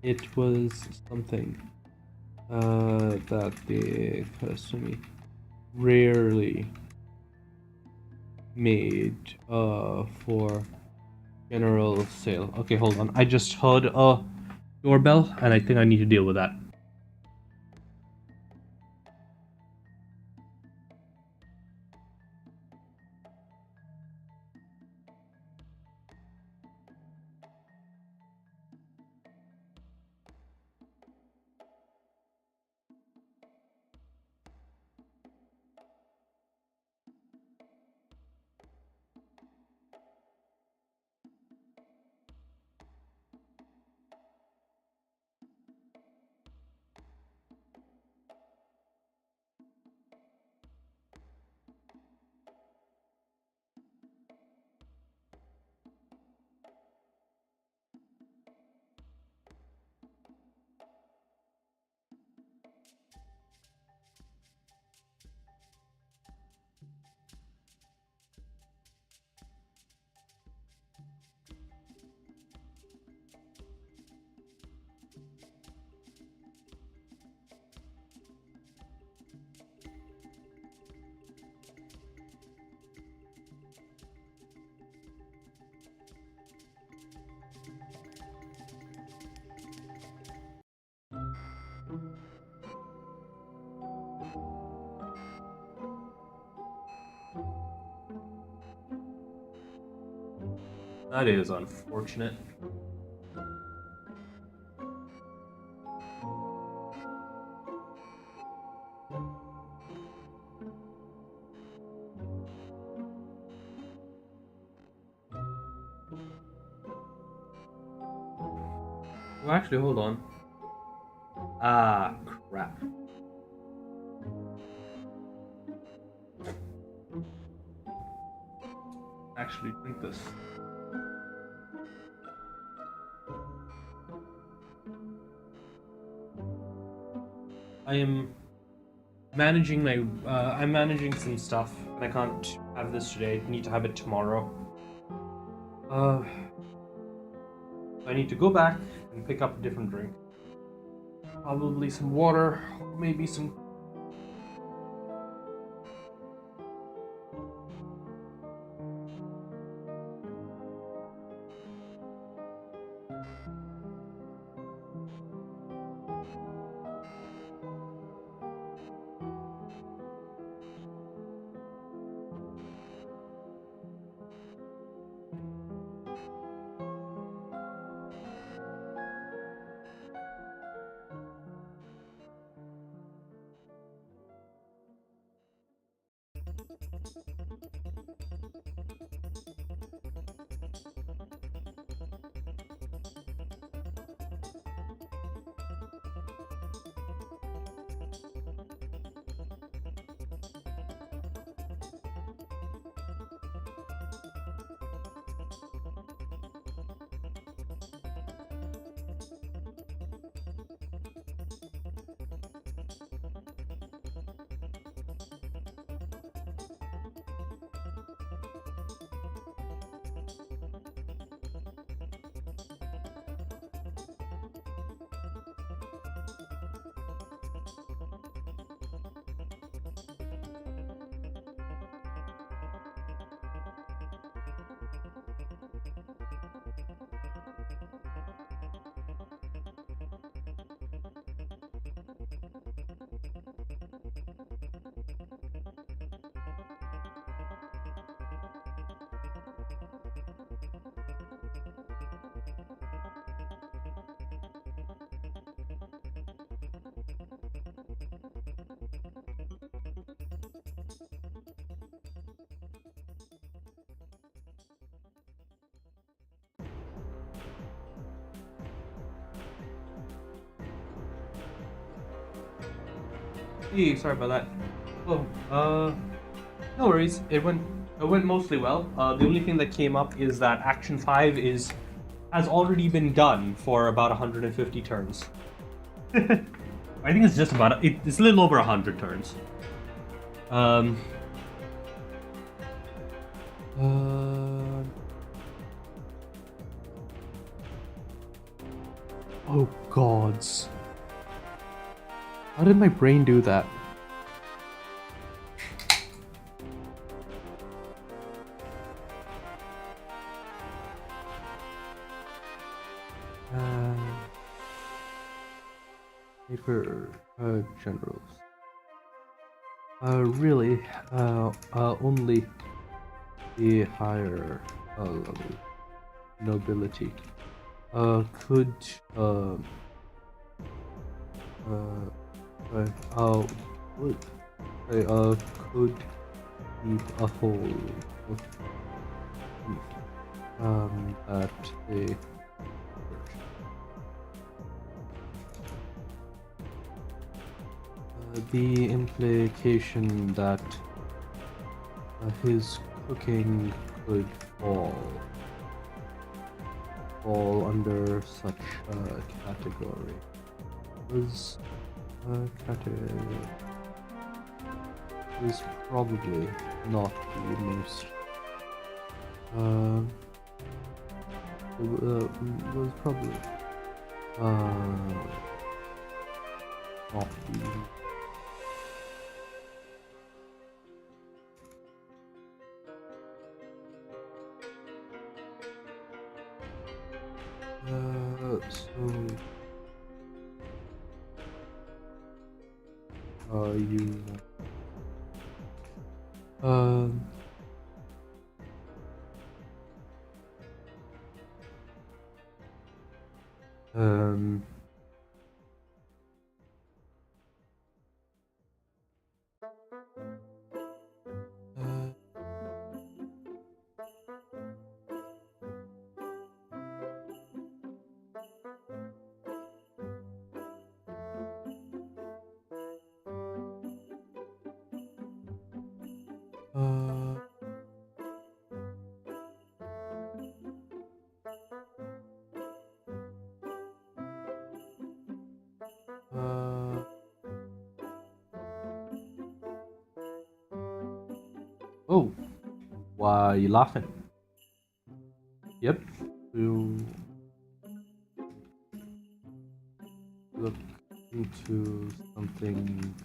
It was something that the customer rarely made for general sale. Okay, hold on. I just heard a doorbell, and I think I need to deal with that. That is unfortunate. Well, actually, hold on. Ah, crap. Actually, drink this. I am managing my. I'm managing some stuff, and I can't have this today. I need to have it tomorrow. I need to go back and pick up a different drink. Probably some water, or maybe some. Hey, sorry about that. Oh, no worries. It went mostly well. The only thing that came up is that Action 5 has already been done for about 150 turns. I think it's just about it's a little over 100 turns. Oh gods. How did my brain do that? Paper generals. Really, only the higher level nobility could could keep a hold of at the the implication that his cooking could fall under such a category was probably not the most was probably not the you Um. Oh, why are you laughing? Yep. You look into something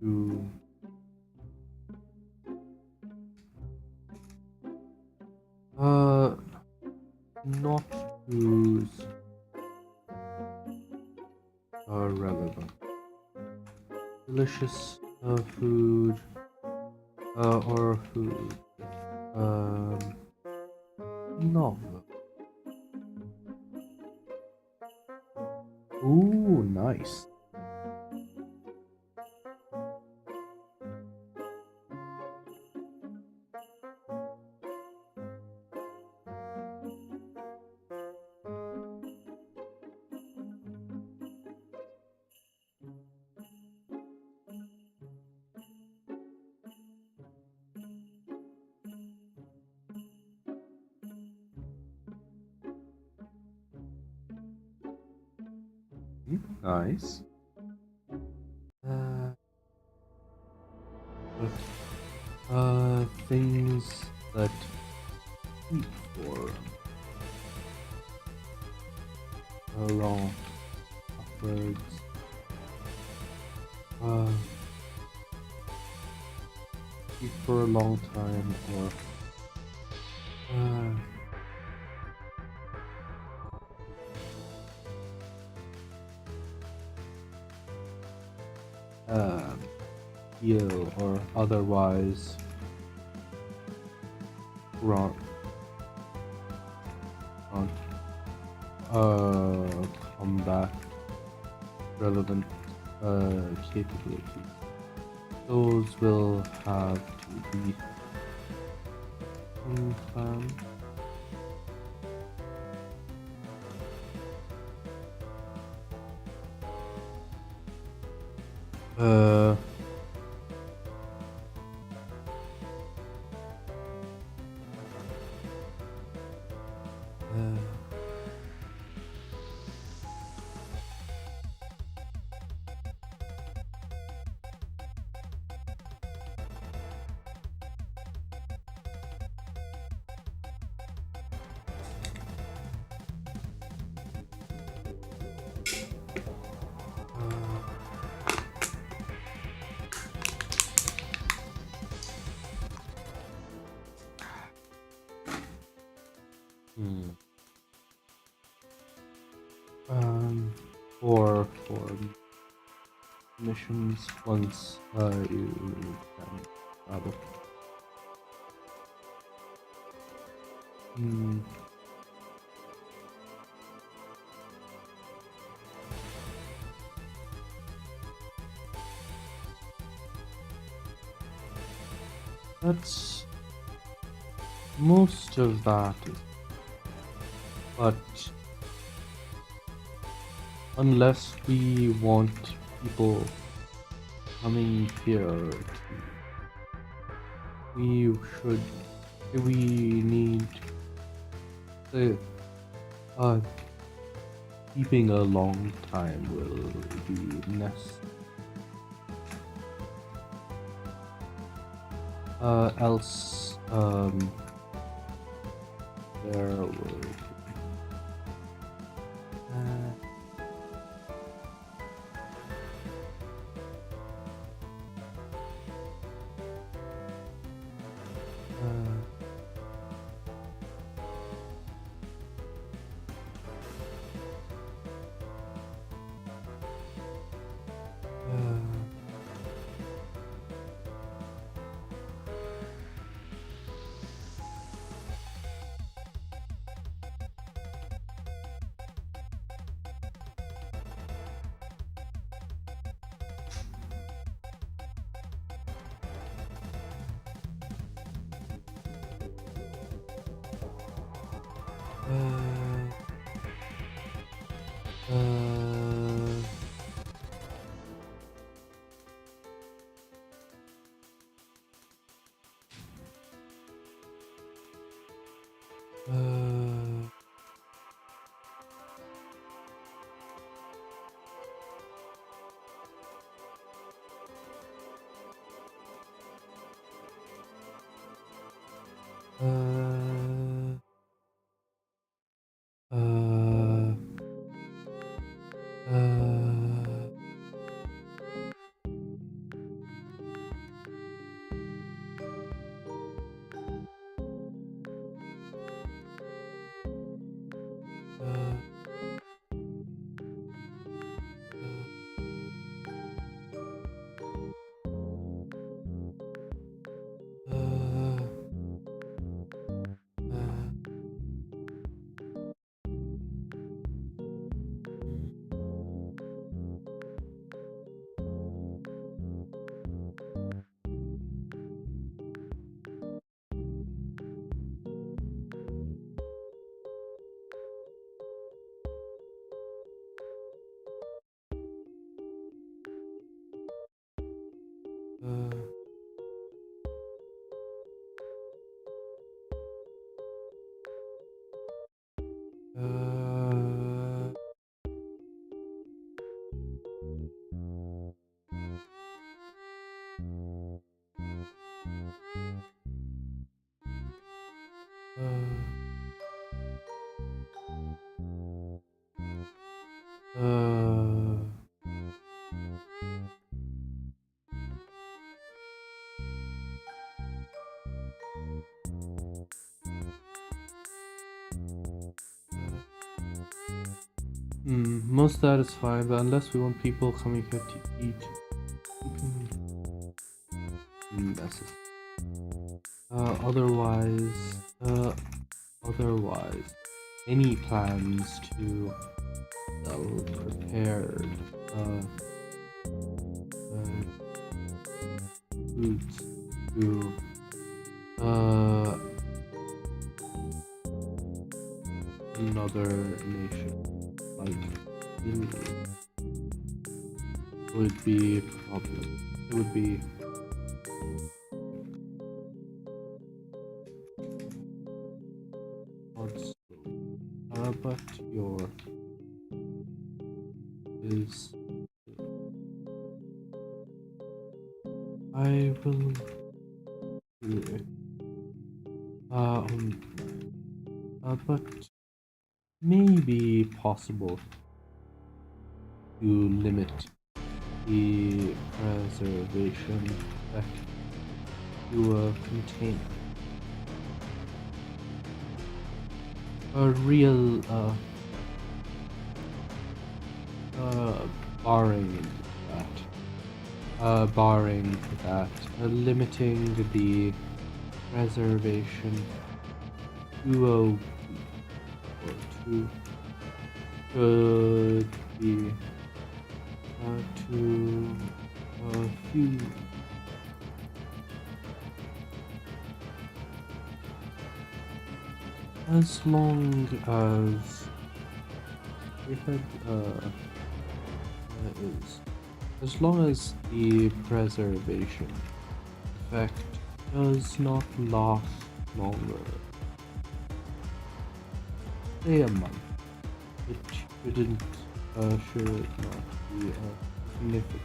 to not choose relevant. Delicious food or food. Novel. Ooh, nice. Nice. Things that eat for long upwards. Eat for a long time or heal or otherwise run combat relevant capabilities. Those will have to be confirmed. For missions once you can travel. That's most of that, but unless we want people coming here, we need keeping a long time will be necessary. Else, there will be Most of that is fine, but unless we want people coming here to eat, that's it. Otherwise, any plans to sell prepared foods to another nation, like India, would be a problem. It would be but your is I will do it. But maybe possible to limit the preservation effect to a container. A real barring that, limiting the preservation to a week or two could be to a few. As long as as long as the preservation effect does not last longer, say a month, it should not be significant.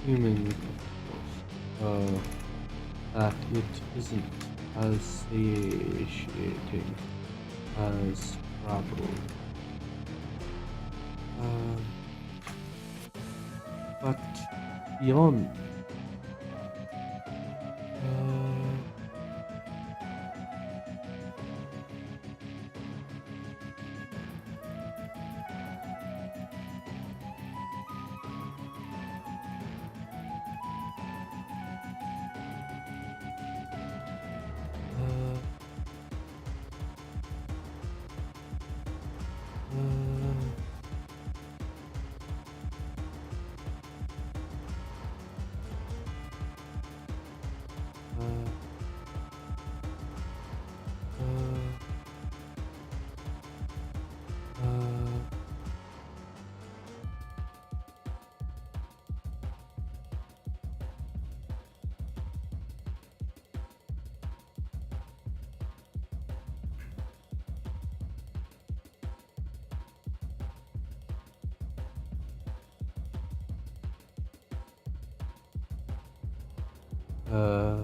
Assuming, of course, that it isn't as satiating as travel. But beyond Uh,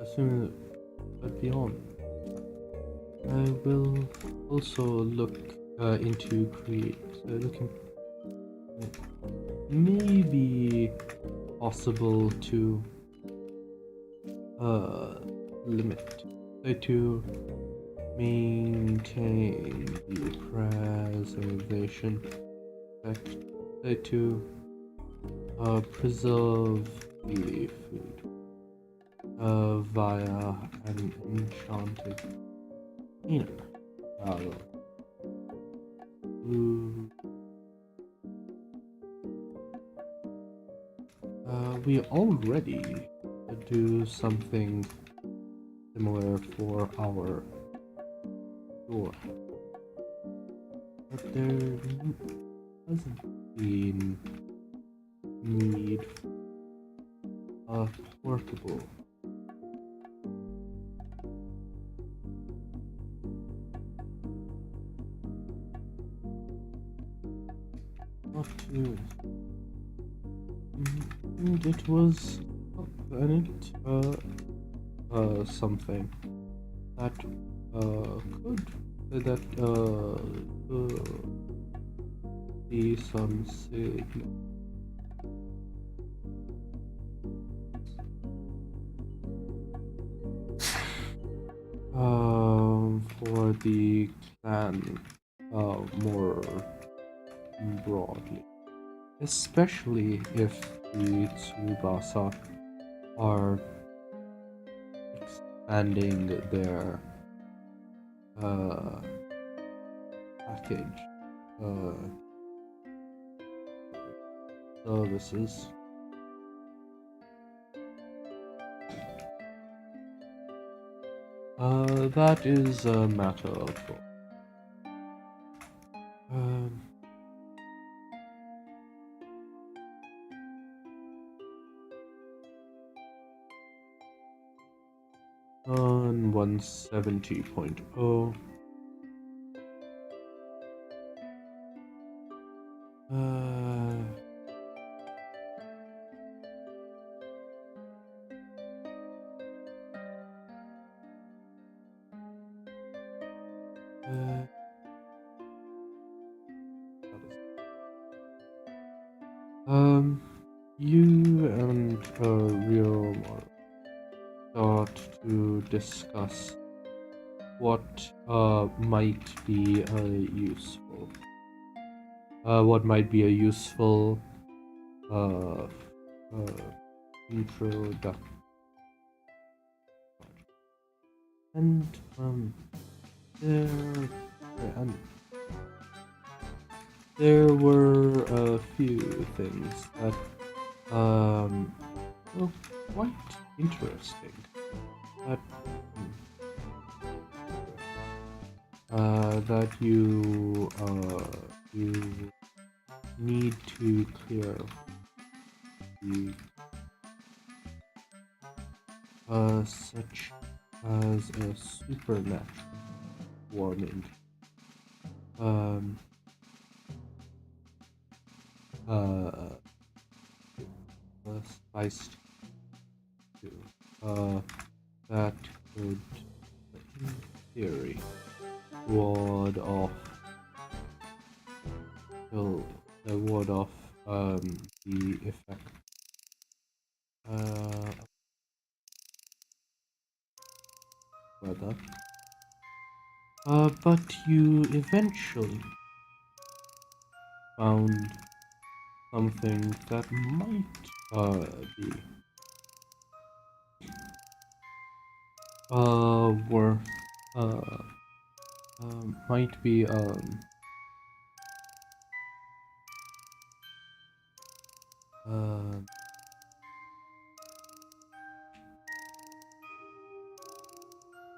as soon as beyond, I will also look into looking maybe possible to limit to maintain the preservation to preserve the food via an enchanted cleaner. We already do something similar for our store, but there hasn't been need for a portable not to and it was something that could be some signal. For the clan more broadly, especially if the Tsubasa are expanding their package services. That is a matter of on 170.0. You and Real start to discuss what might be useful. What might be a useful introduction. And there were a few things that were quite interesting. That you need to clear the such as a supernatural warming. Spiced that could, in theory, ward off the effect weather. But you eventually found something that might be worth might be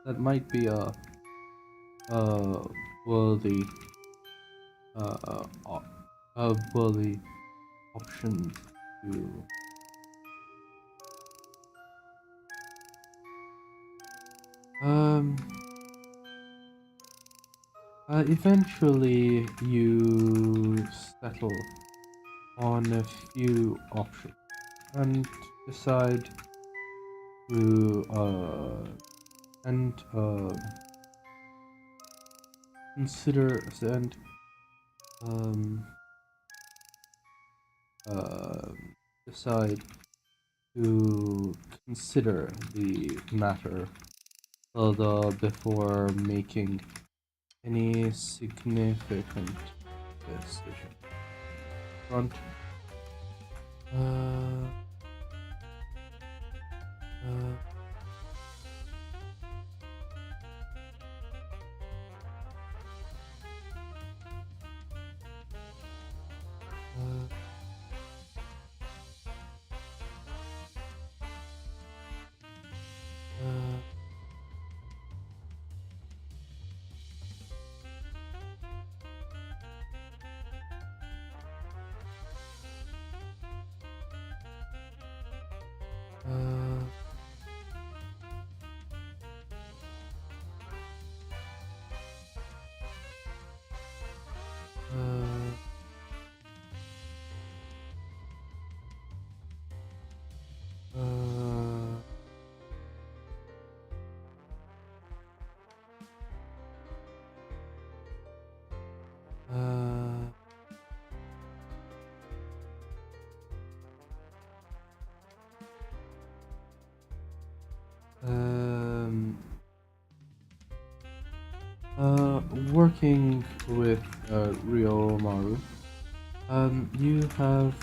that might be a worthy a worthy option to eventually you settle on a few options and decide to consider and decide to consider the matter further before making any significant decision. Front. Working with Ryomaru, you have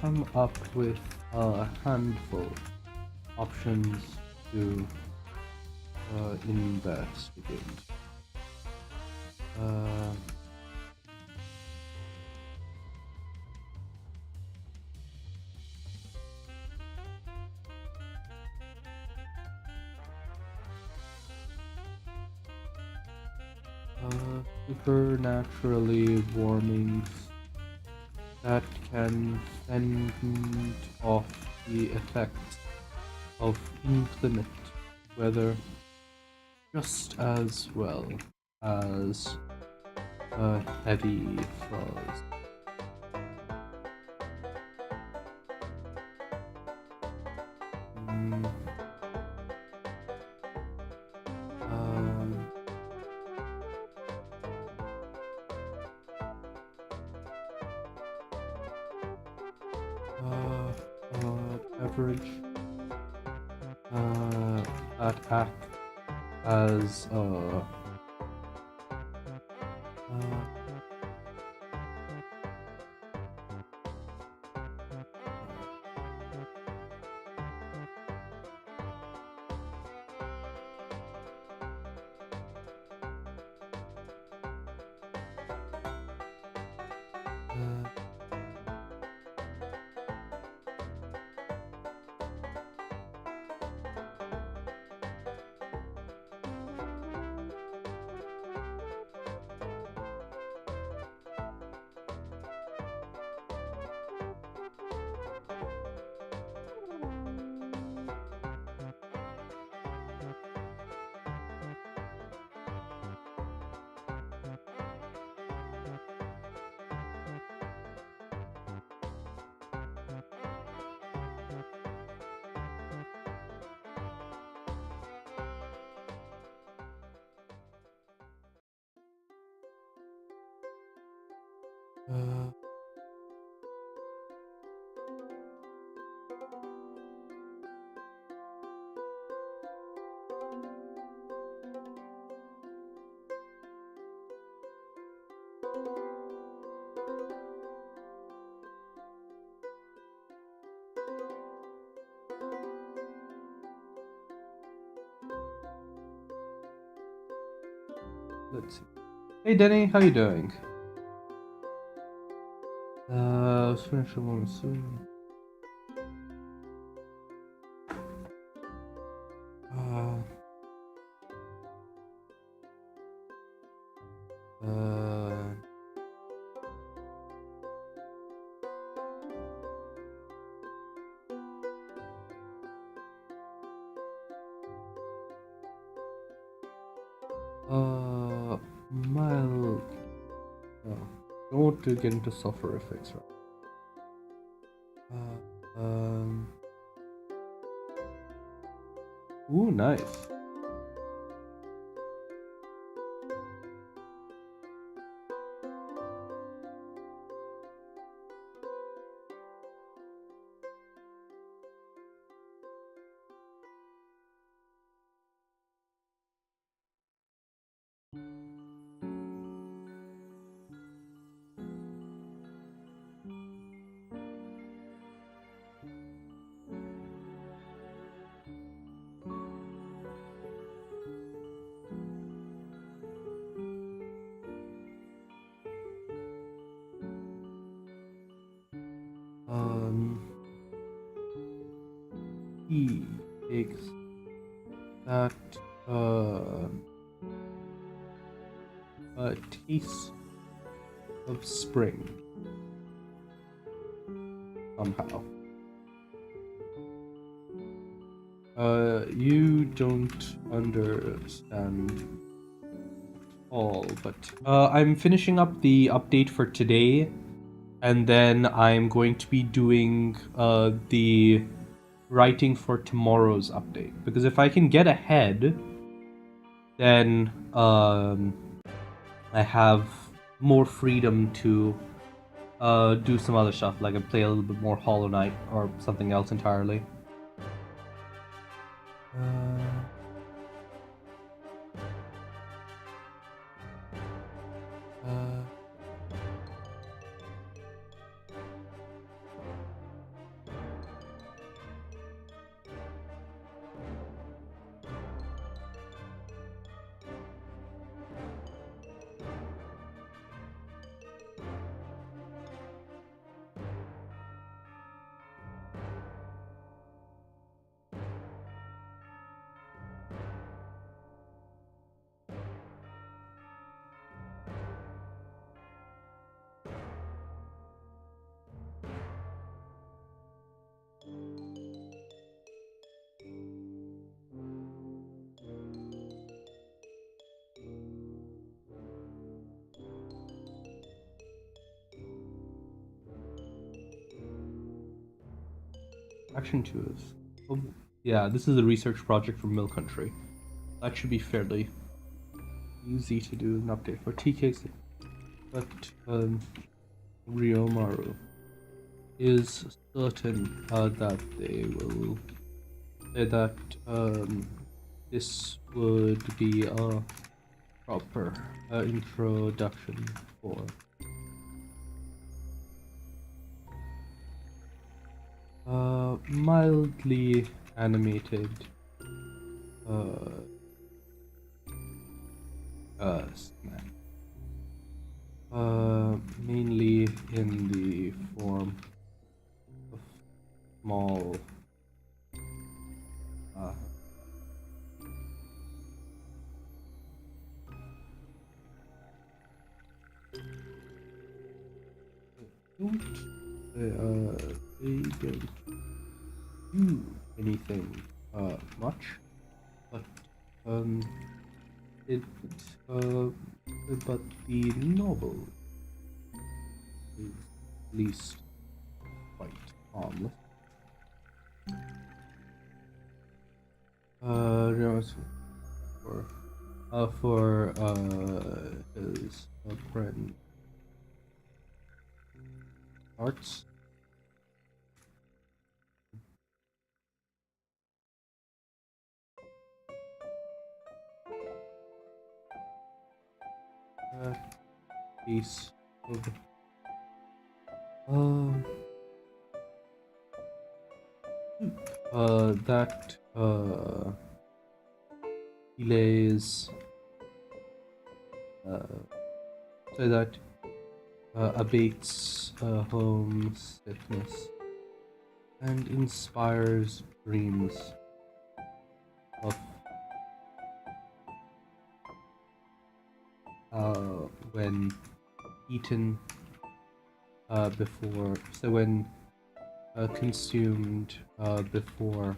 come up with a handful options to investigate. Supernaturally warmings that can fend off the effects of inclement weather just as well as heavy frost. Beverage that act as let's see. Hey Denny, how you doing? Let's finish the one soon. Mild. No, don't want to get into soporifics, right? Ooh, nice. He takes that a taste of spring somehow. You don't understand all, but I'm finishing up the update for today, and then I'm going to be doing the writing for tomorrow's update. Because if I can get ahead, then I have more freedom to do some other stuff, like I play a little bit more Hollow Knight or something else entirely. Action 2 is... Oh, yeah, this is a research project from Mill Country. That should be fairly easy to do an update for TKs. But Ryomaru is certain that they will say that this would be a proper introduction for mildly animated snack. Mainly in the form of small they don't do anything much, but it but the novel is at least quite harmless. No, for his friend Arts. Piece of that delays so that abates homesickness and inspires dreams of when eaten before, so when consumed before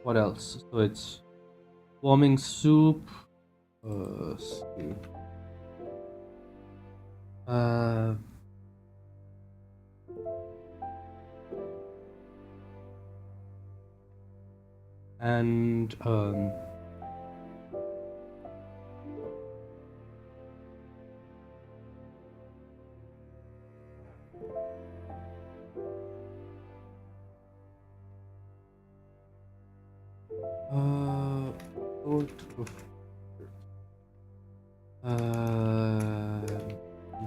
what else? So it's warming soup, stew. And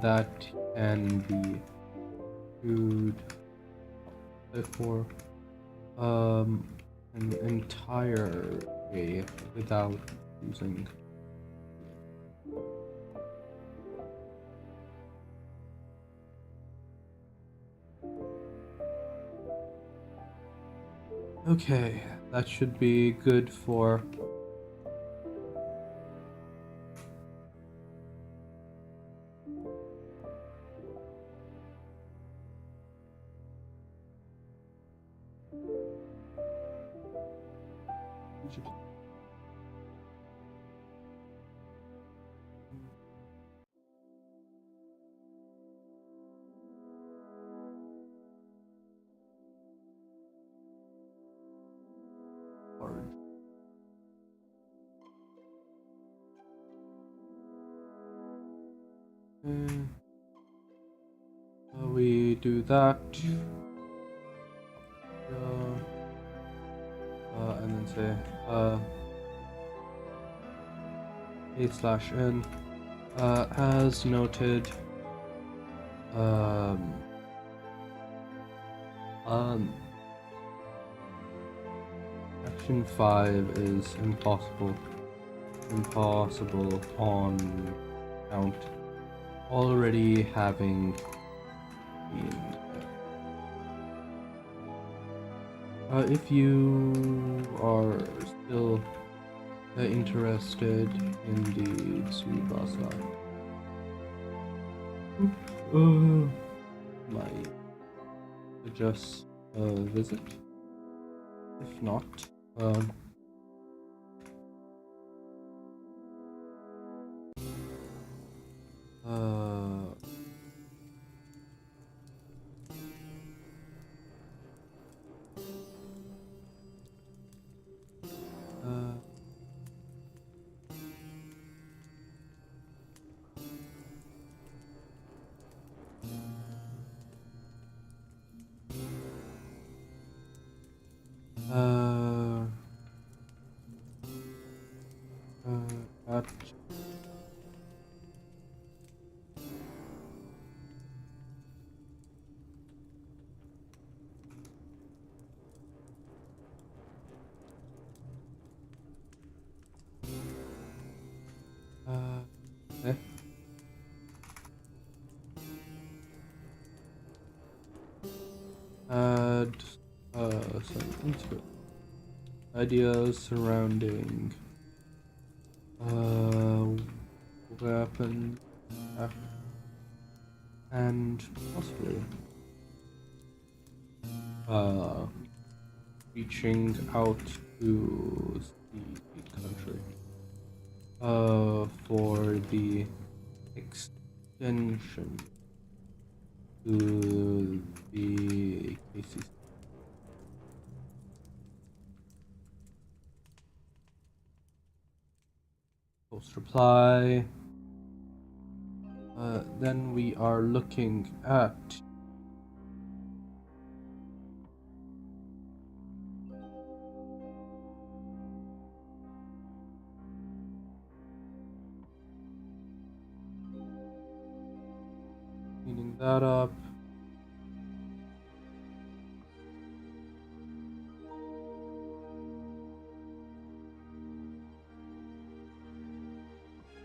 that can be food for an entire day without using. Okay, that should be good for we do that, and then say a/n as noted. Action 5 is impossible on count already having been. If you are still interested in the Tsubasa, might suggest a visit. If not, at eh? Add some ideas surrounding weapon and possibly reaching out to the country for the extension to the KCC. Post reply. Then we are looking at cleaning that up.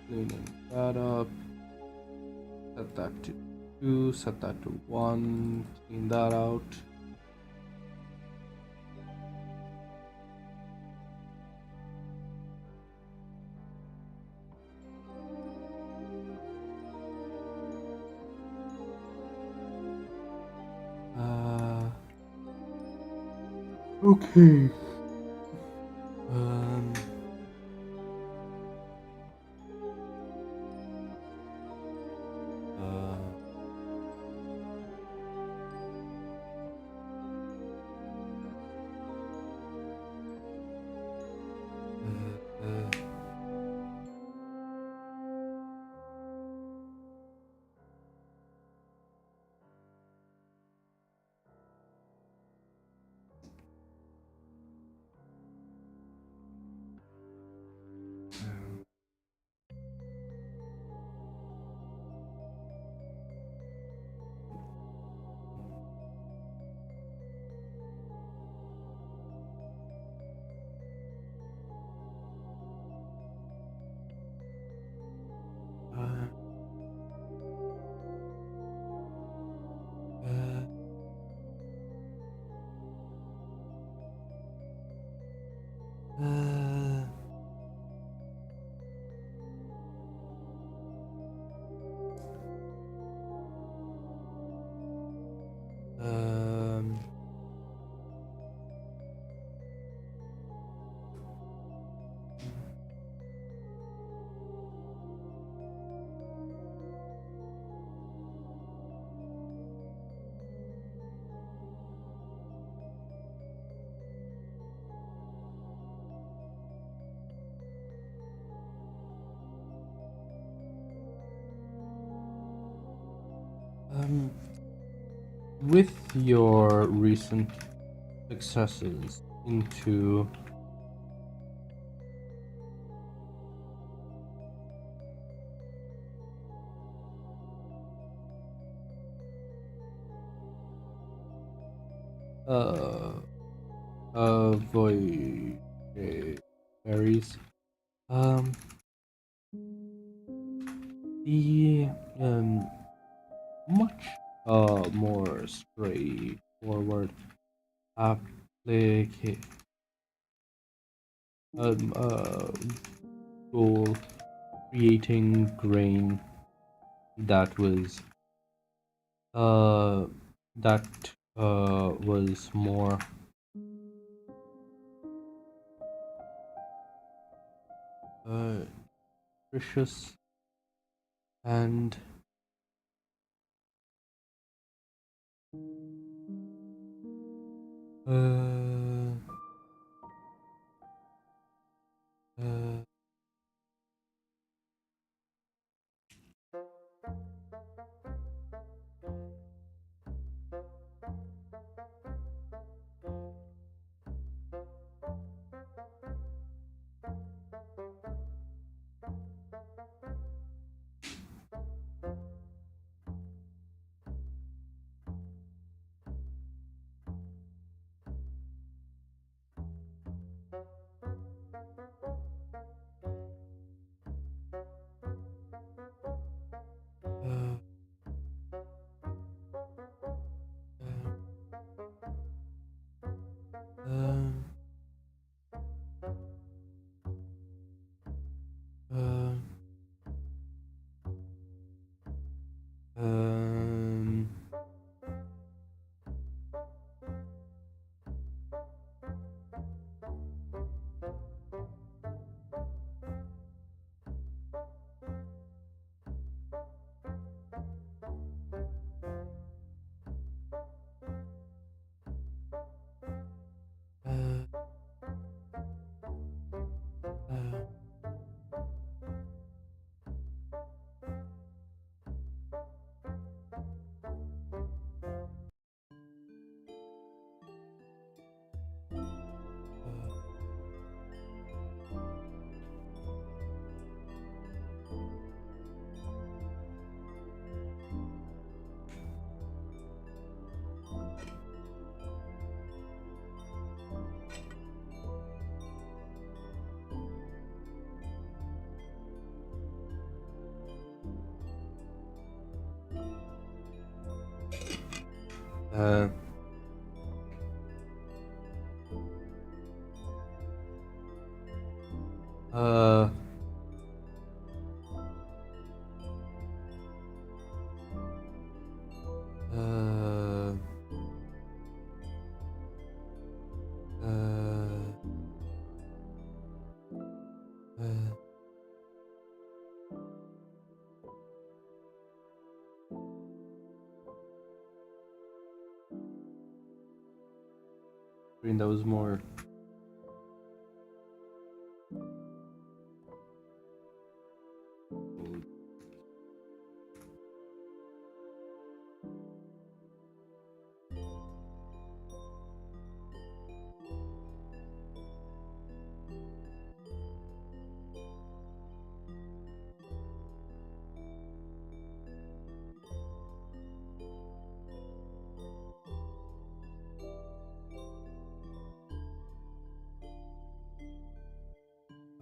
Cleaning that up. Set that to 2, set that to 1, clean that out. Okay. With your recent successes into voyaries, the much more straightforward application goal, creating grain that was uh that was more nutritious and uh uh uh uh uh um uh uh uh uh uh uh Green, that was more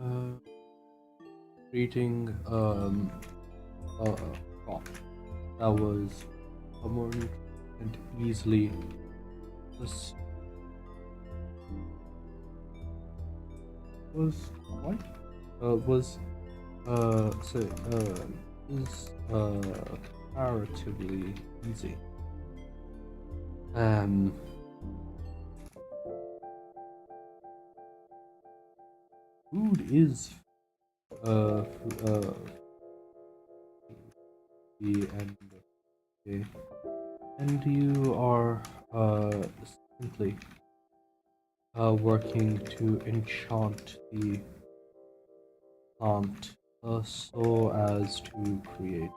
uh creating a crop that was more and easily this was what was say is comparatively easy. Um Food is the end of the day, and you are simply working to enchant the plant so as to create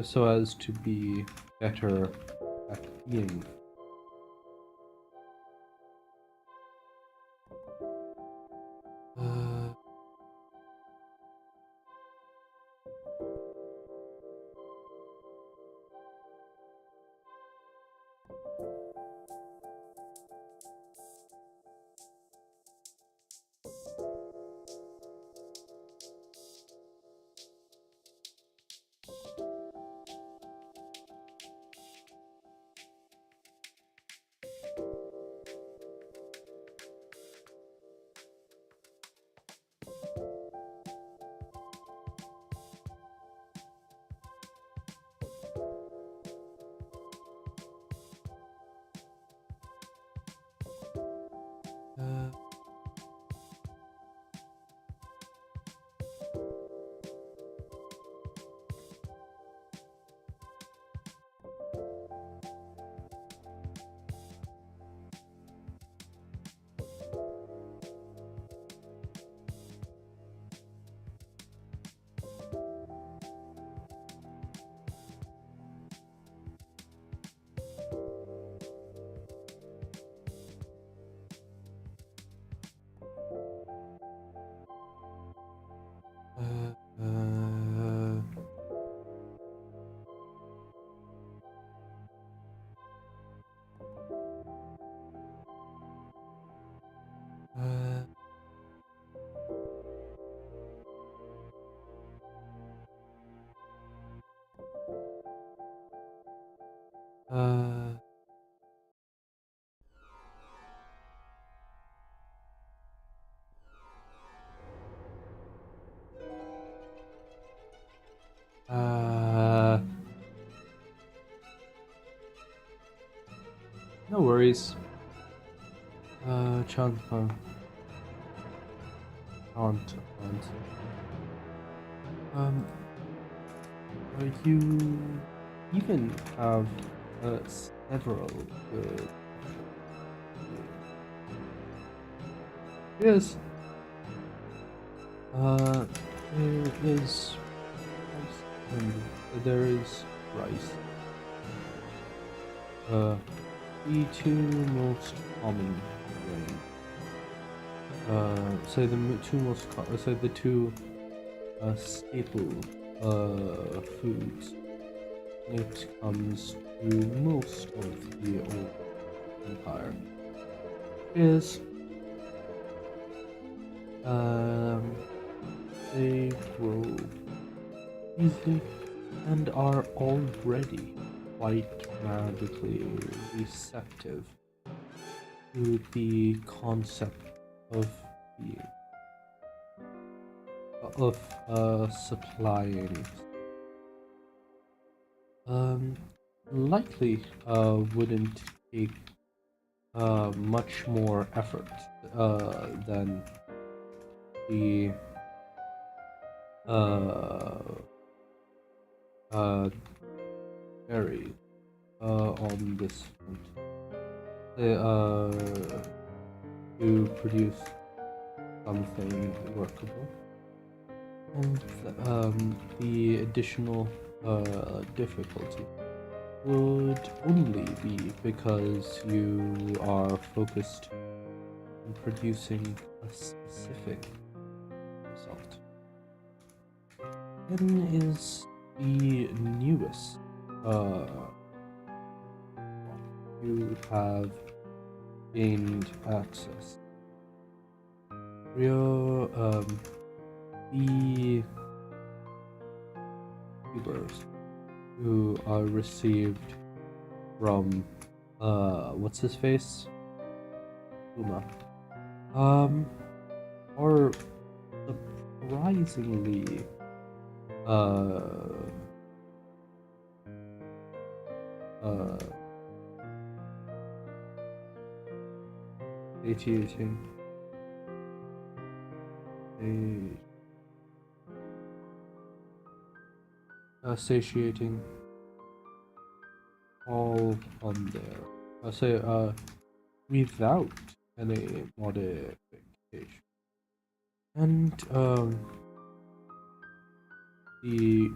so as to be better at being. No worries. Chant. You even have several good yes. There is rice and there is rice. The two most common grains. So the two staple foods when it comes to most of the old empire is they grow easily and are already quite magically receptive to the concept of being supplying likely wouldn't take much more effort than the berries on this front to produce something workable. And the additional difficulty would only be because you are focused on producing a specific result. N is the newest you have gained access. The tubers who are received from what's his face? Uma. Are surprisingly satiating. Satiating all on there. Without any modification. And the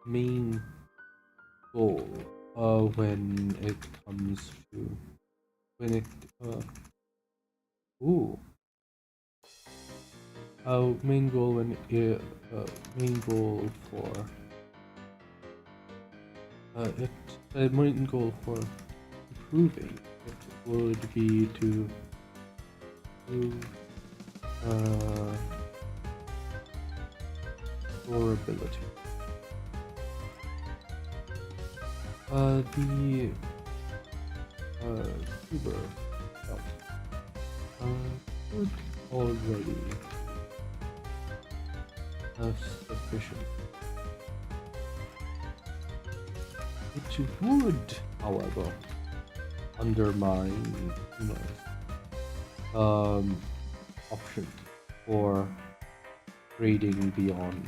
main goal when it comes to when it ooh main goal when it main goal for it main goal for improving it would be to improve durability. The tuber would already have sufficient. It would, however, undermine option for trading beyond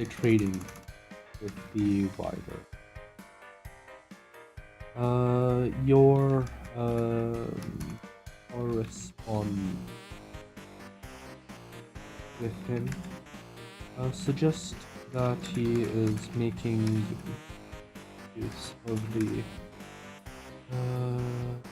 trading with the wider. Your correspond with him suggests that he is making use of the um,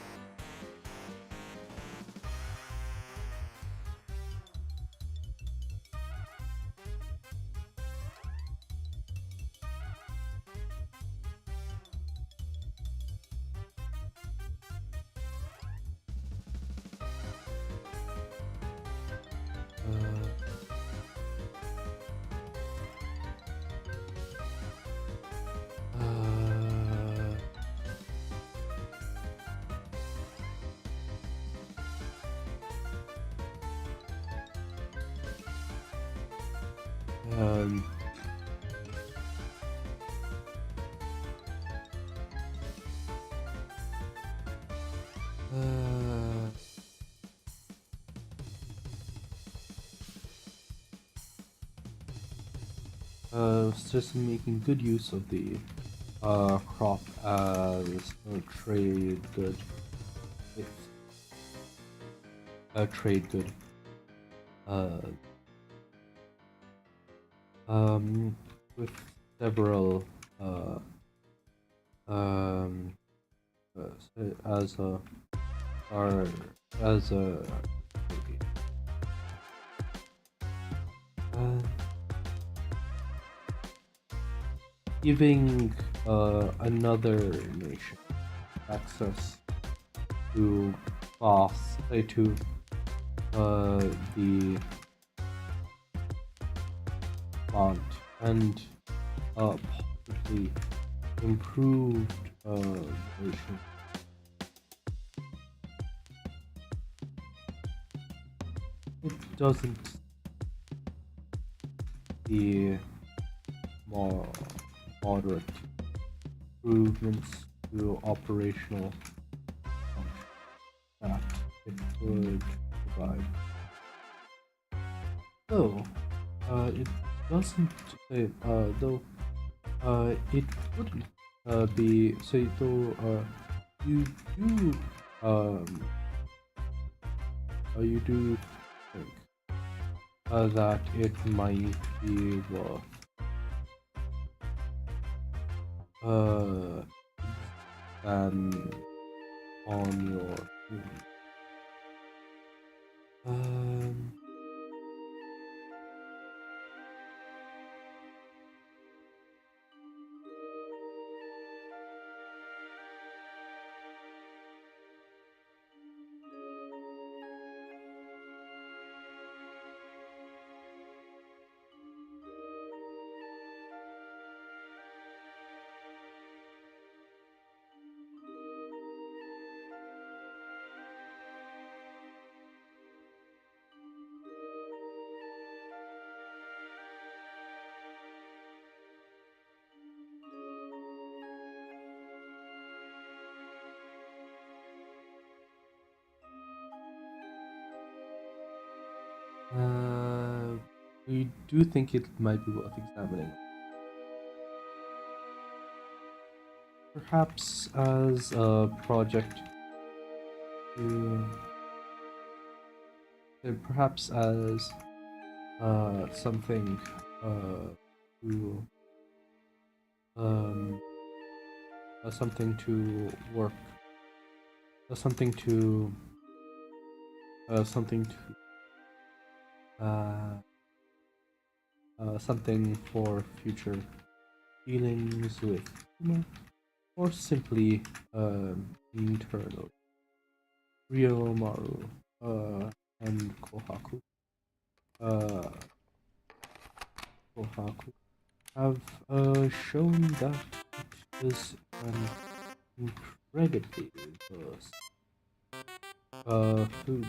just making good use of the crop as a trade good. A trade good. With several as a or as a giving another nation access to to the plant and possibly improved nation. It doesn't the more moderate improvements to operational function that it would provide. Though it doesn't though it wouldn't be say though you do you do think that it might be worth than on your we do think it might be worth examining. Perhaps as a project to perhaps as something to um, something to work, something to, something to, something for future dealings with humor, or simply internal. Ryomaru and uh, Kohaku have shown that it is an incredibly diverse food.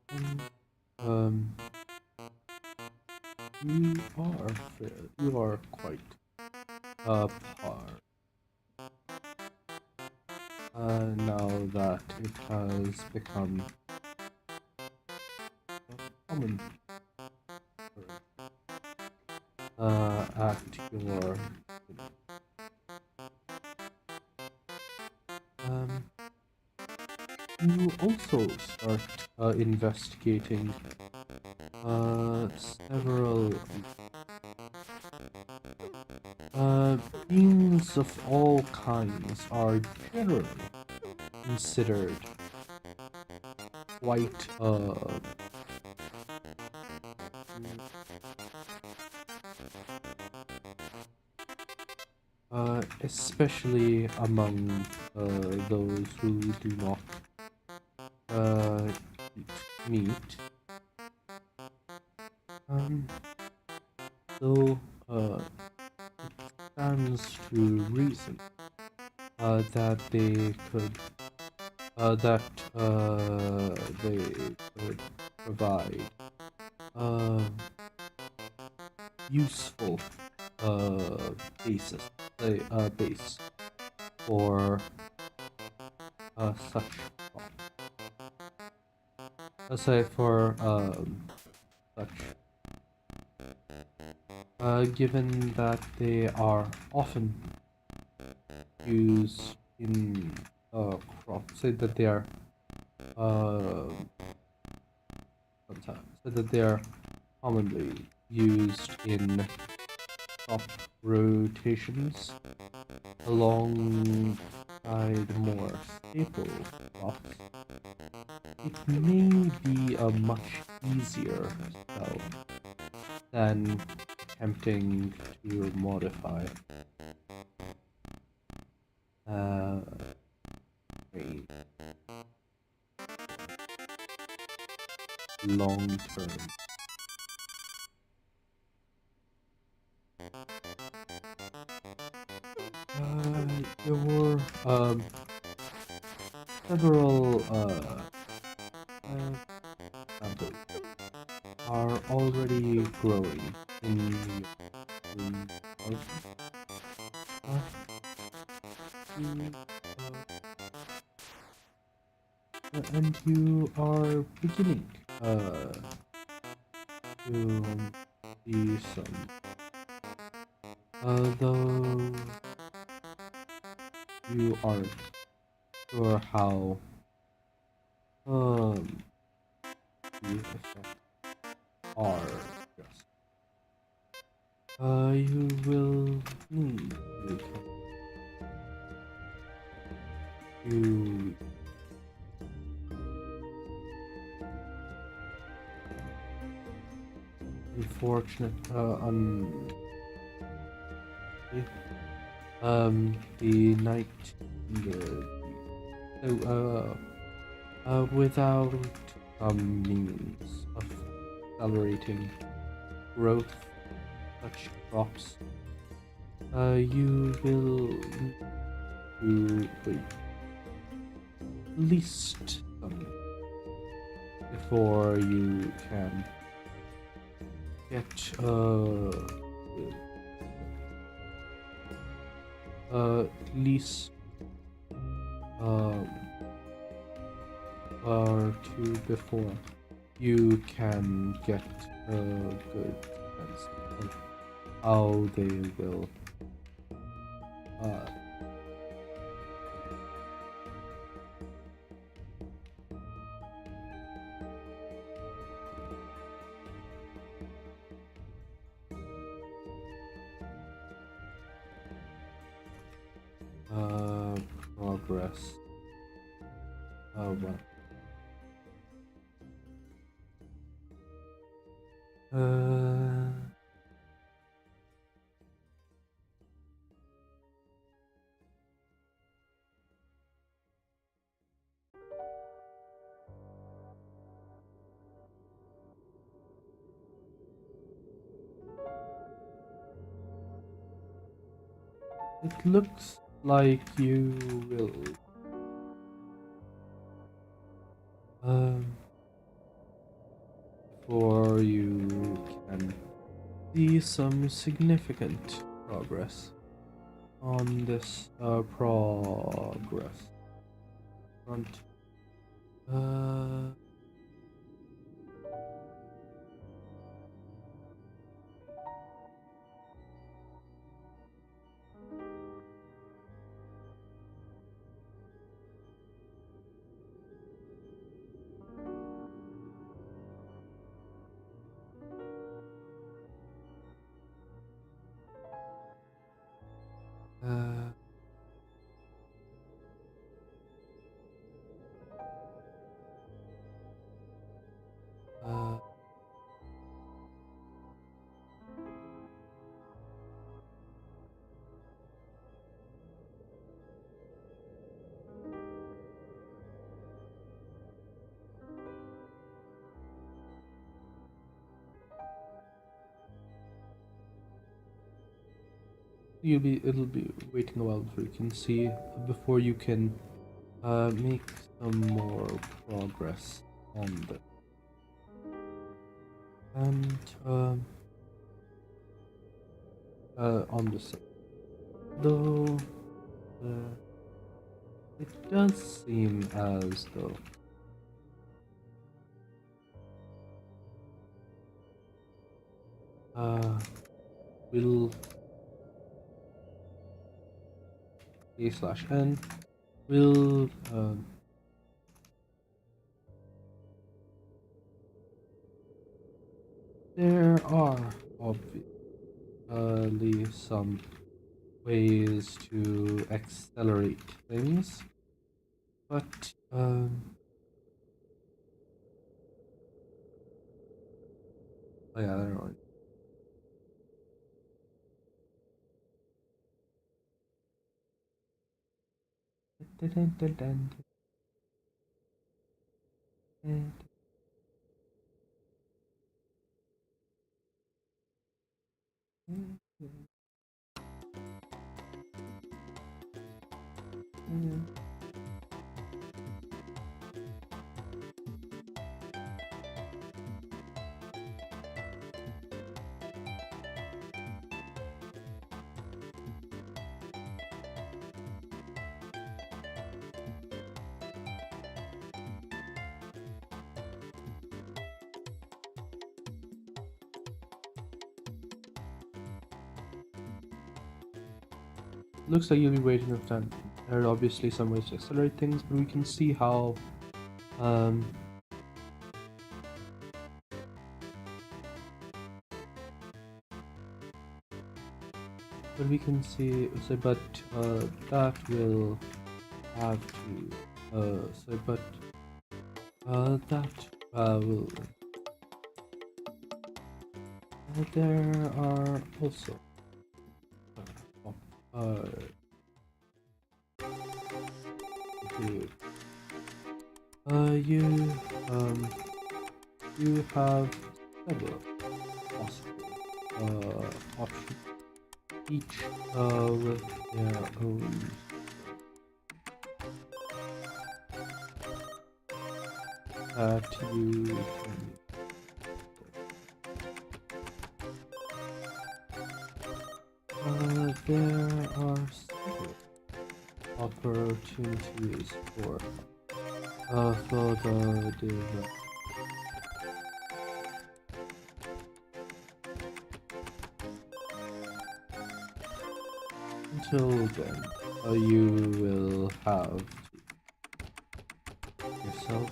And, you are quite par. Now that it has become common at your you also start investigating several beings of all kinds are generally considered quite especially among those who do not eat meat. Though it stands to reason that they could provide useful basis base for such crops. Say for such given that they are often used in crops, say that they are commonly used in crop rotations alongside more staple crops. It may be a much easier sell than attempting to modify grain long term. Your several samples are already growing in and you are beginning to see some, though you aren't sure how the effects are just. You will need to unfortunate the night without means of accelerating growth such crops, you will need to wait at least some before you can get at least or two before you can get a good sense of how they will progress. Well. It looks like you will before you can see some significant progress on this progress front. It'll be waiting a while before you can see, before you can make some more progress on this. And on this, though it does seem as though will a/n will there are obviously some ways to accelerate things, but oh yeah, I don't know. Looks like you'll be waiting enough time. There are obviously some ways to accelerate things, but we can see how but we can see but that will have to that will there are also you have several possible options, each with their own that you can there are several opportunities for further development. Until then, you will have yourself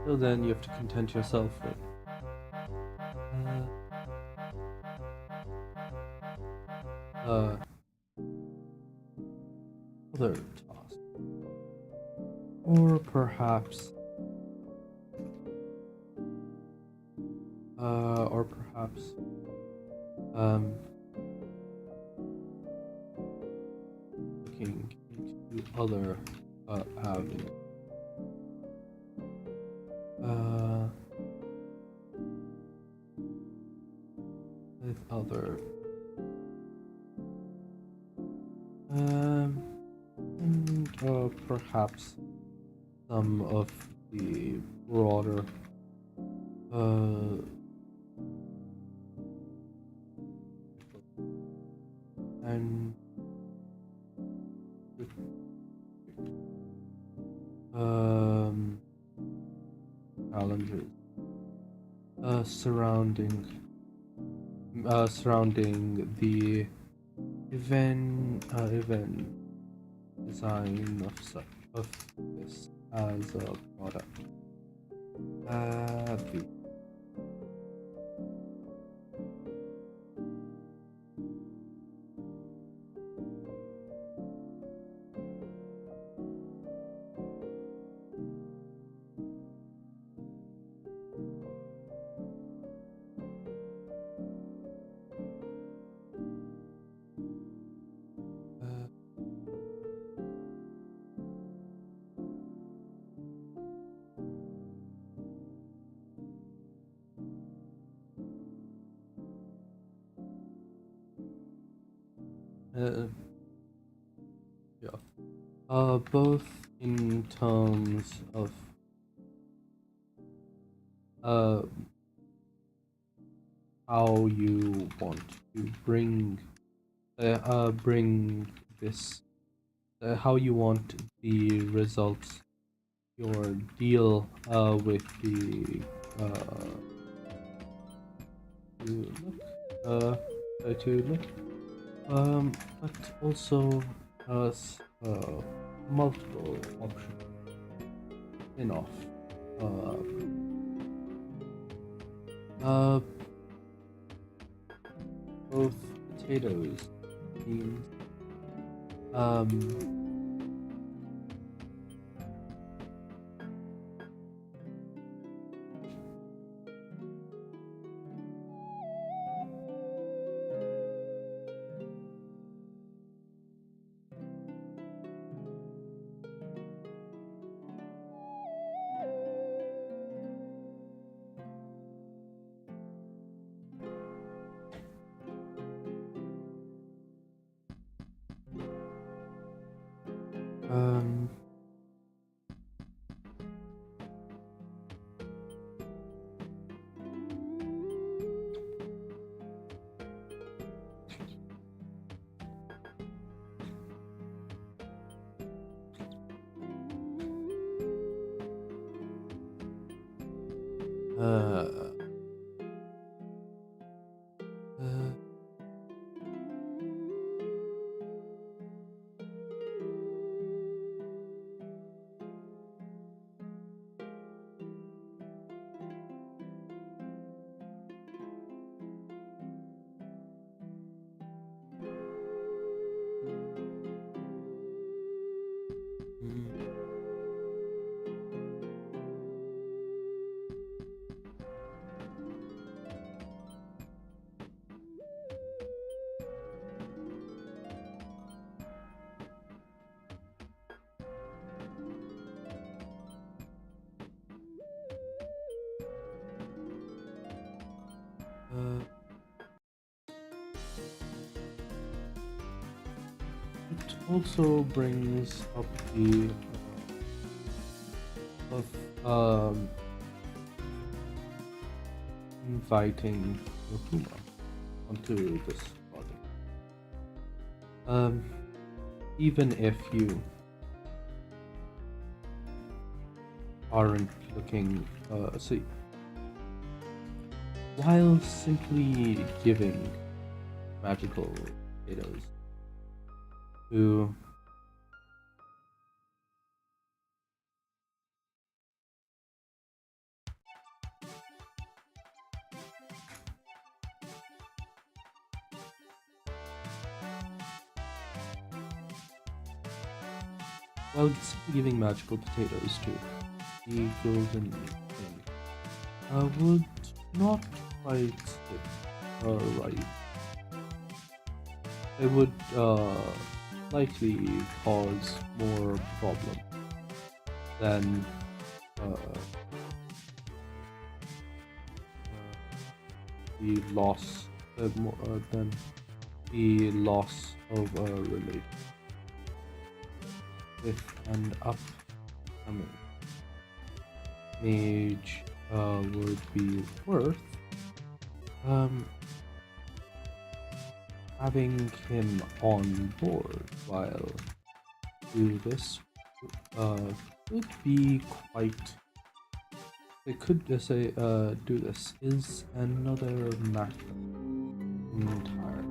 Till then, you have to content yourself with other tasks, or perhaps looking into other avenues. With other and perhaps some of the broader and challenges surrounding the event design of this as a product. Both in terms of how you want to bring this, how you want the results, your deal with the but also multiple options spin-off. Both potatoes, beans, it also brings up the of inviting Rahuma onto this project. Even if you aren't looking, while simply giving magical potatoes to while giving magical potatoes to the golden thing, would not quite sit right. It would likely cause more problem than the loss than the loss of a relationship with an upcoming mage would be worth having him on board while do this could be quite. It could say do this is another matter entirely.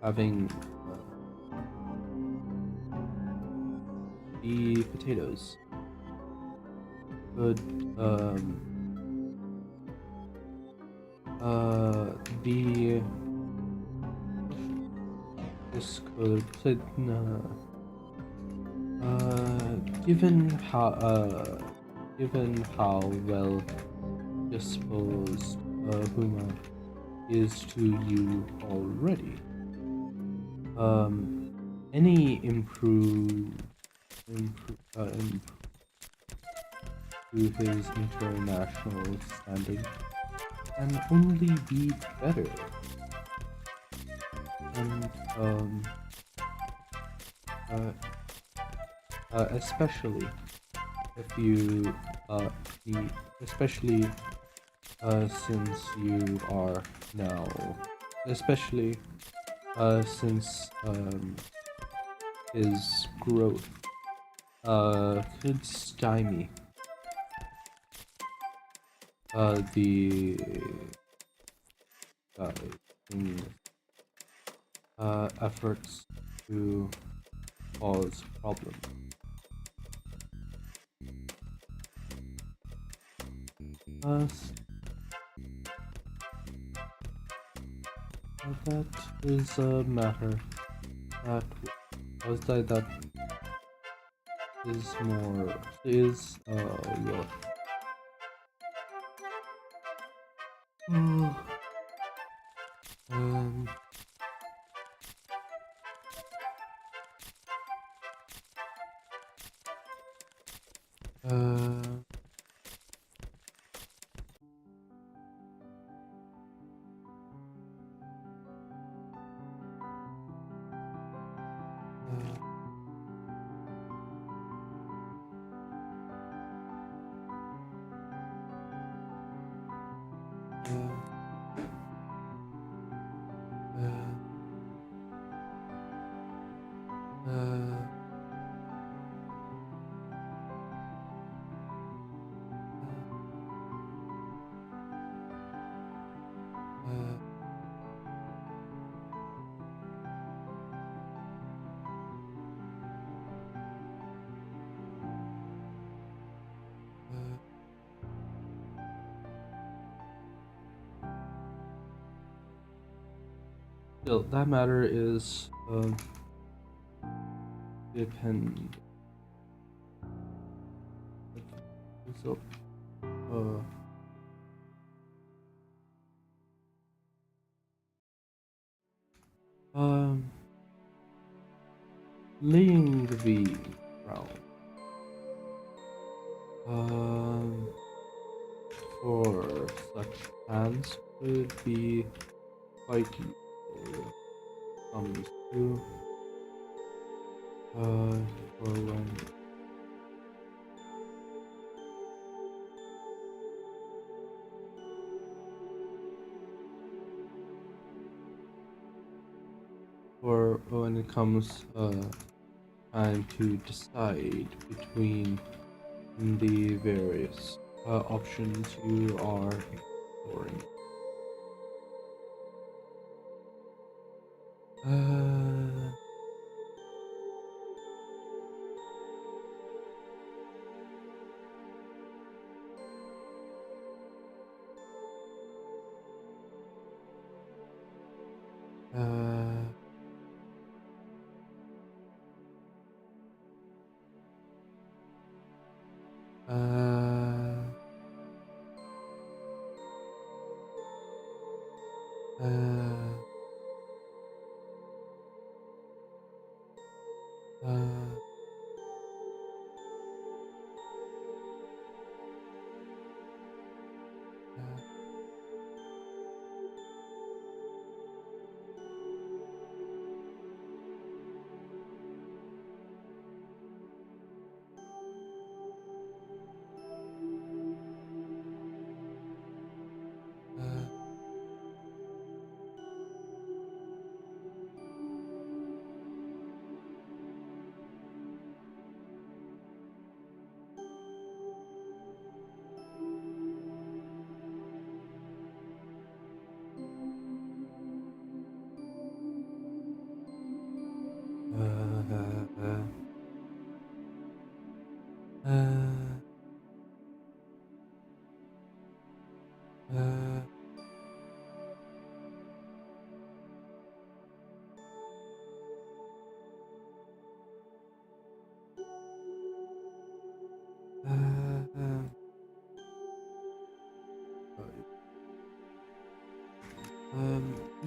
Having the potatoes could this could given how well disposed Huma is to you already, any to his international standing can only be better. And especially if you especially since you are now, especially since his growth could stymie the efforts to cause problems. That is a matter that that is more well. Um, Still, that matter is depend. So, laying the ground for such plans could be quite useful. Comes to for when it comes time to decide between the various options you are exploring. Uh, uh,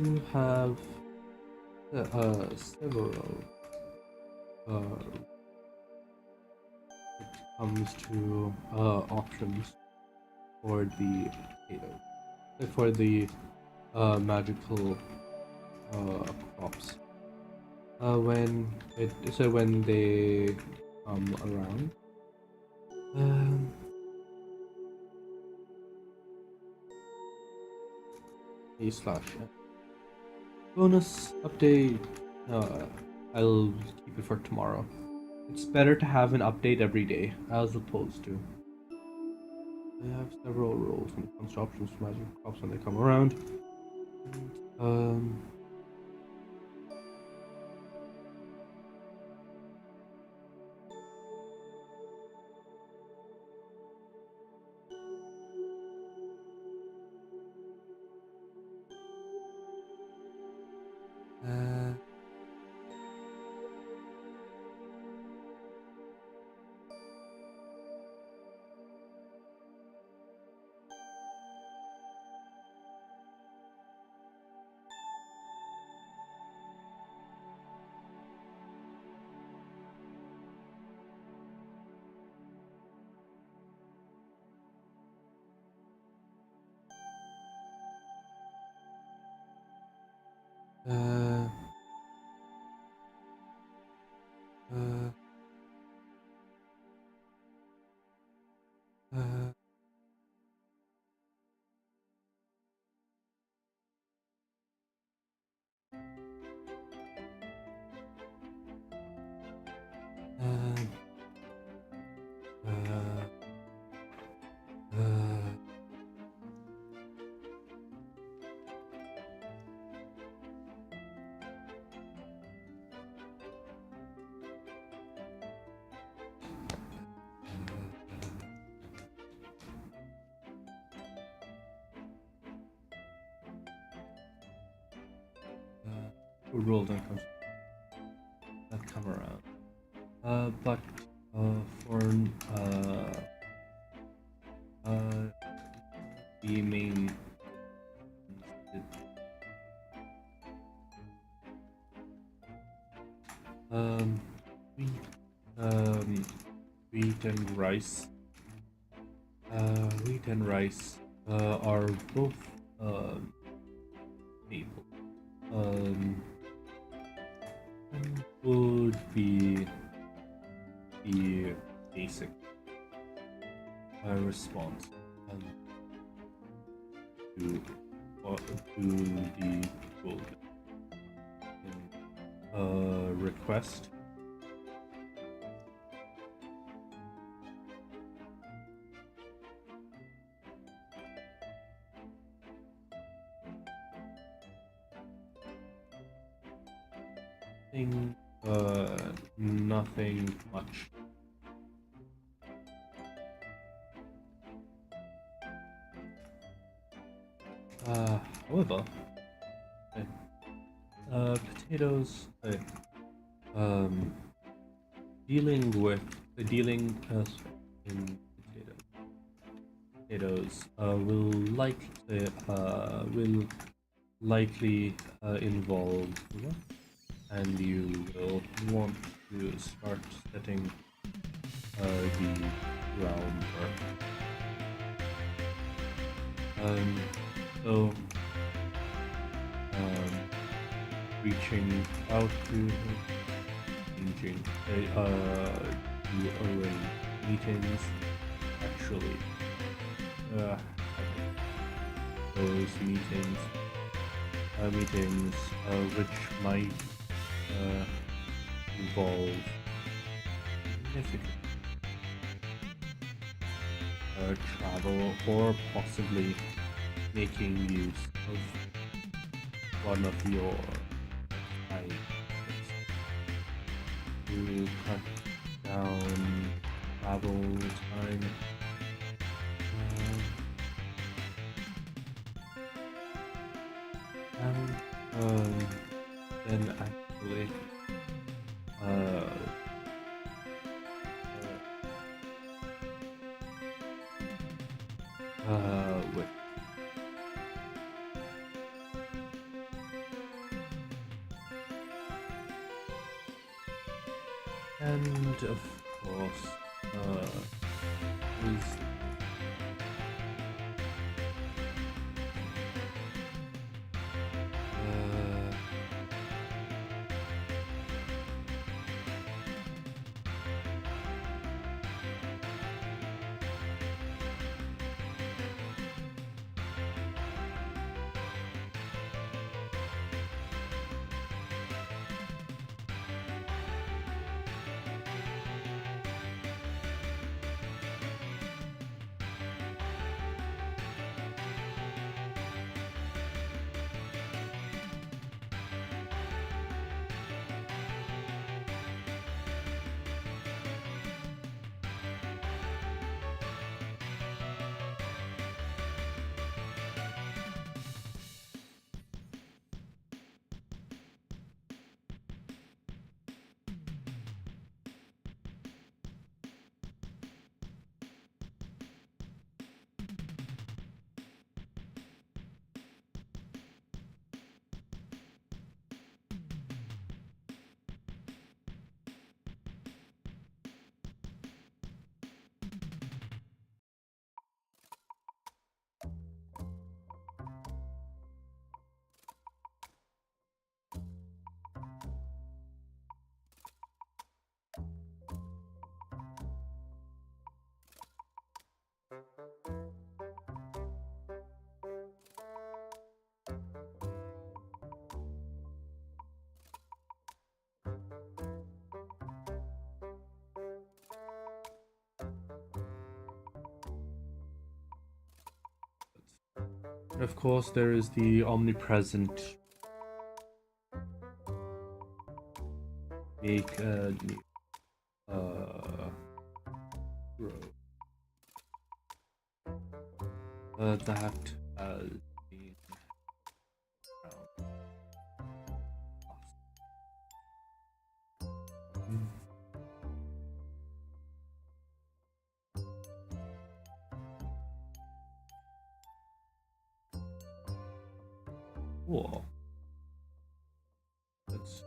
you have several comes to options for the for the magical crops. When they come around, um, bonus update. I'll keep it for tomorrow. It's better to have an update every day, as opposed to. I have several roles when it comes to options for magic crops when they come around. Um. Uh, uh, uh, uh, Rule that come around. But for the main wheat, wheat and rice. Wheat and rice are both stable. Would be the basic response to the golden request. Nothing much. However, potatoes. Dealing in Potatoes will likely involve, and you will want to start setting the groundwork. So reaching out to changing to arrange meetings. Actually, those meetings which might involve significant travel, or possibly making use of one of your items to cut down travel time. Then actually wait. And of course, is of course there is the omnipresent make a new row. That has been around. Cool. Let's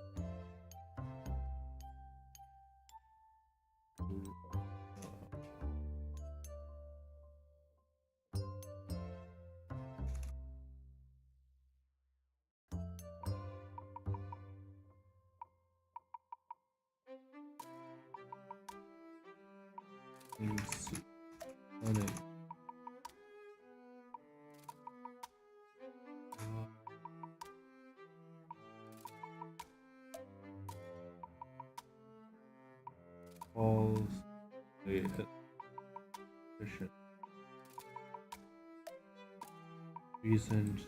see. Falls efficient reason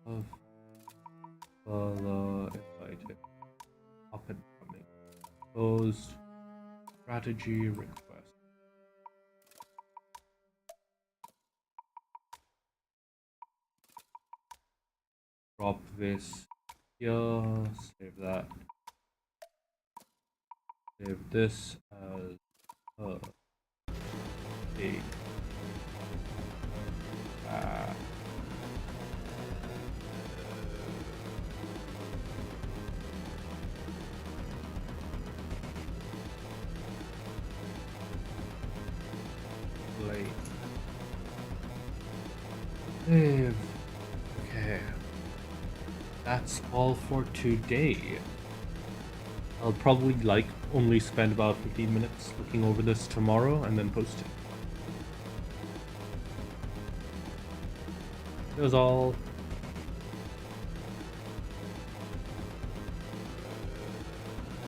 of follow invited up and coming closed strategy request. Drop this here, save that, save this as Hey. Late. Live. Okay. That's all for today. I'll probably only spend about 15 minutes looking over this tomorrow and then post it. That was all.